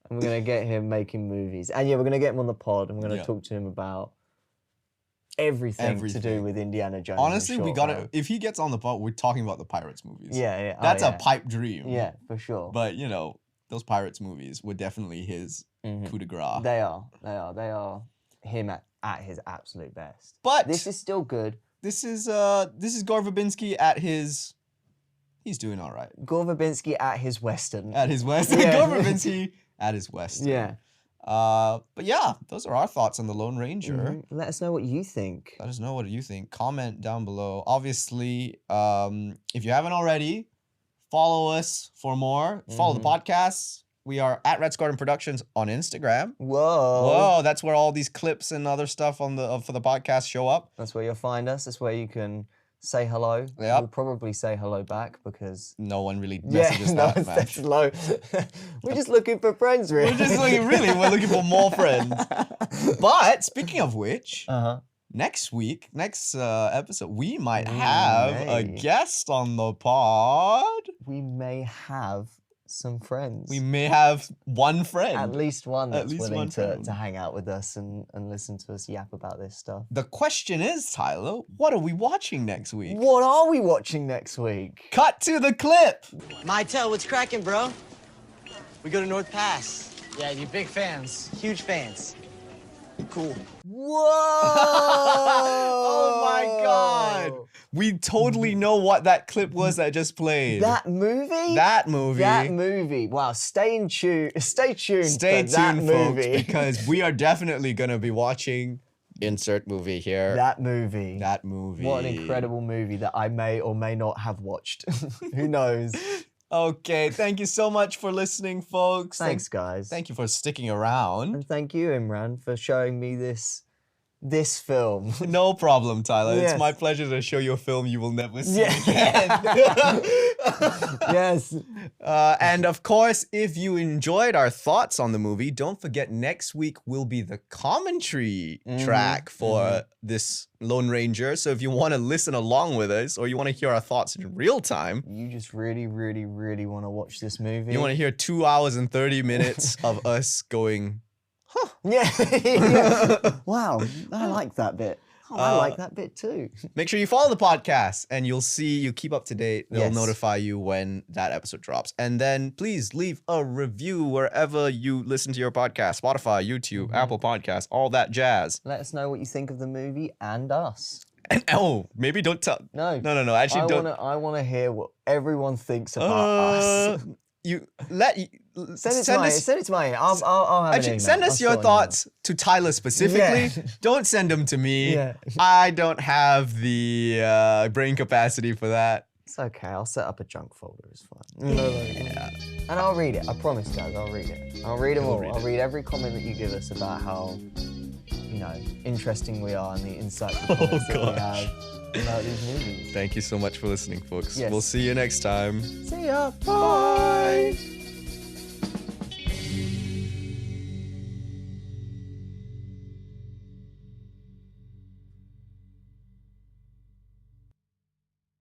And we're going to get him making movies. And we're going to get him on the pod and we're going to talk to him about everything to do with Indiana Jones. Honestly, we got to, if he gets on the pod, we're talking about the Pirates movies. Yeah. That's a pipe dream. Yeah, for sure. But, those Pirates movies were definitely his coup de grace. They are him at his absolute best. But this is still good. This is Gore Verbinski at his. He's doing all right. Gore Verbinski at his Western. At his Western. Yeah. Gore Verbinski at his Western. Yeah. But yeah, those are our thoughts on the Lone Ranger. Let us know what you think. Let us know what you think. Comment down below. Obviously, if you haven't already, follow us for more. Follow the podcasts. We are at Red Productions on Instagram. Whoa, that's where all these clips and other stuff for the podcast show up. That's where you'll find us. That's where you can say hello. Yep. We'll probably say hello back because no one really messages that much. That's low. We're just looking for friends, really. We're looking for more friends. But speaking of which, next episode, we might have a guest on the pod. We may have some friends. We may have one friend. At least one that's willing to hang out with us and listen to us yap about this stuff. The question is, Tyler, what are we watching next week? What are we watching next week? Cut to the clip. My tail, what's cracking, bro? We go to North Pass. Yeah, you big fans. Huge fans. Cool. Whoa! Oh my god! We totally know what that clip was that just played. That movie? That movie. That movie. Wow, stay tuned. Stay tuned Stay for that tuned, folks, movie. because we are definitely gonna be watching insert movie here. That movie. That movie. What an incredible movie that I may or may not have watched. Who knows? Okay, thank you so much for listening, folks. Thanks, guys. Thank you for sticking around. And thank you, Imran, for showing me this film. No problem, Tyler. Yes. It's my pleasure to show you a film you will never see Yeah. again. Yes. And of course, if you enjoyed our thoughts on the movie, don't forget next week will be the commentary track for this Lone Ranger. So if you want to listen along with us or you want to hear our thoughts in real time, You just really, really, really want to watch this movie. you want to hear 2 hours and 30 minutes of us going, Yeah. Yeah. Wow, I like that bit. Oh, I like that bit too. make sure you follow the podcast and you keep up to date. They'll Yes. notify you when that episode drops. And then please leave a review wherever you listen to your podcast, Spotify, YouTube, Apple Podcasts, all that jazz. Let us know what you think of the movie and us. And maybe don't tell. No. No. Actually, don't. I want to hear what everyone thinks about us. You Send it to me. I'll have an Actually, email. send us I'll your sort an email. thoughts to Tyler specifically. Yeah. Don't send them to me. Yeah. I don't have the brain capacity for that. It's okay. I'll set up a junk folder. It's fine. Yeah. And I'll read it. I promise, guys. I'll read it. I'll read them all. I'll read every comment that you give us about how, interesting we are and the insightful comments that we have about these movies. Thank you so much for listening, folks. Yes. We'll see you next time. See ya. Bye.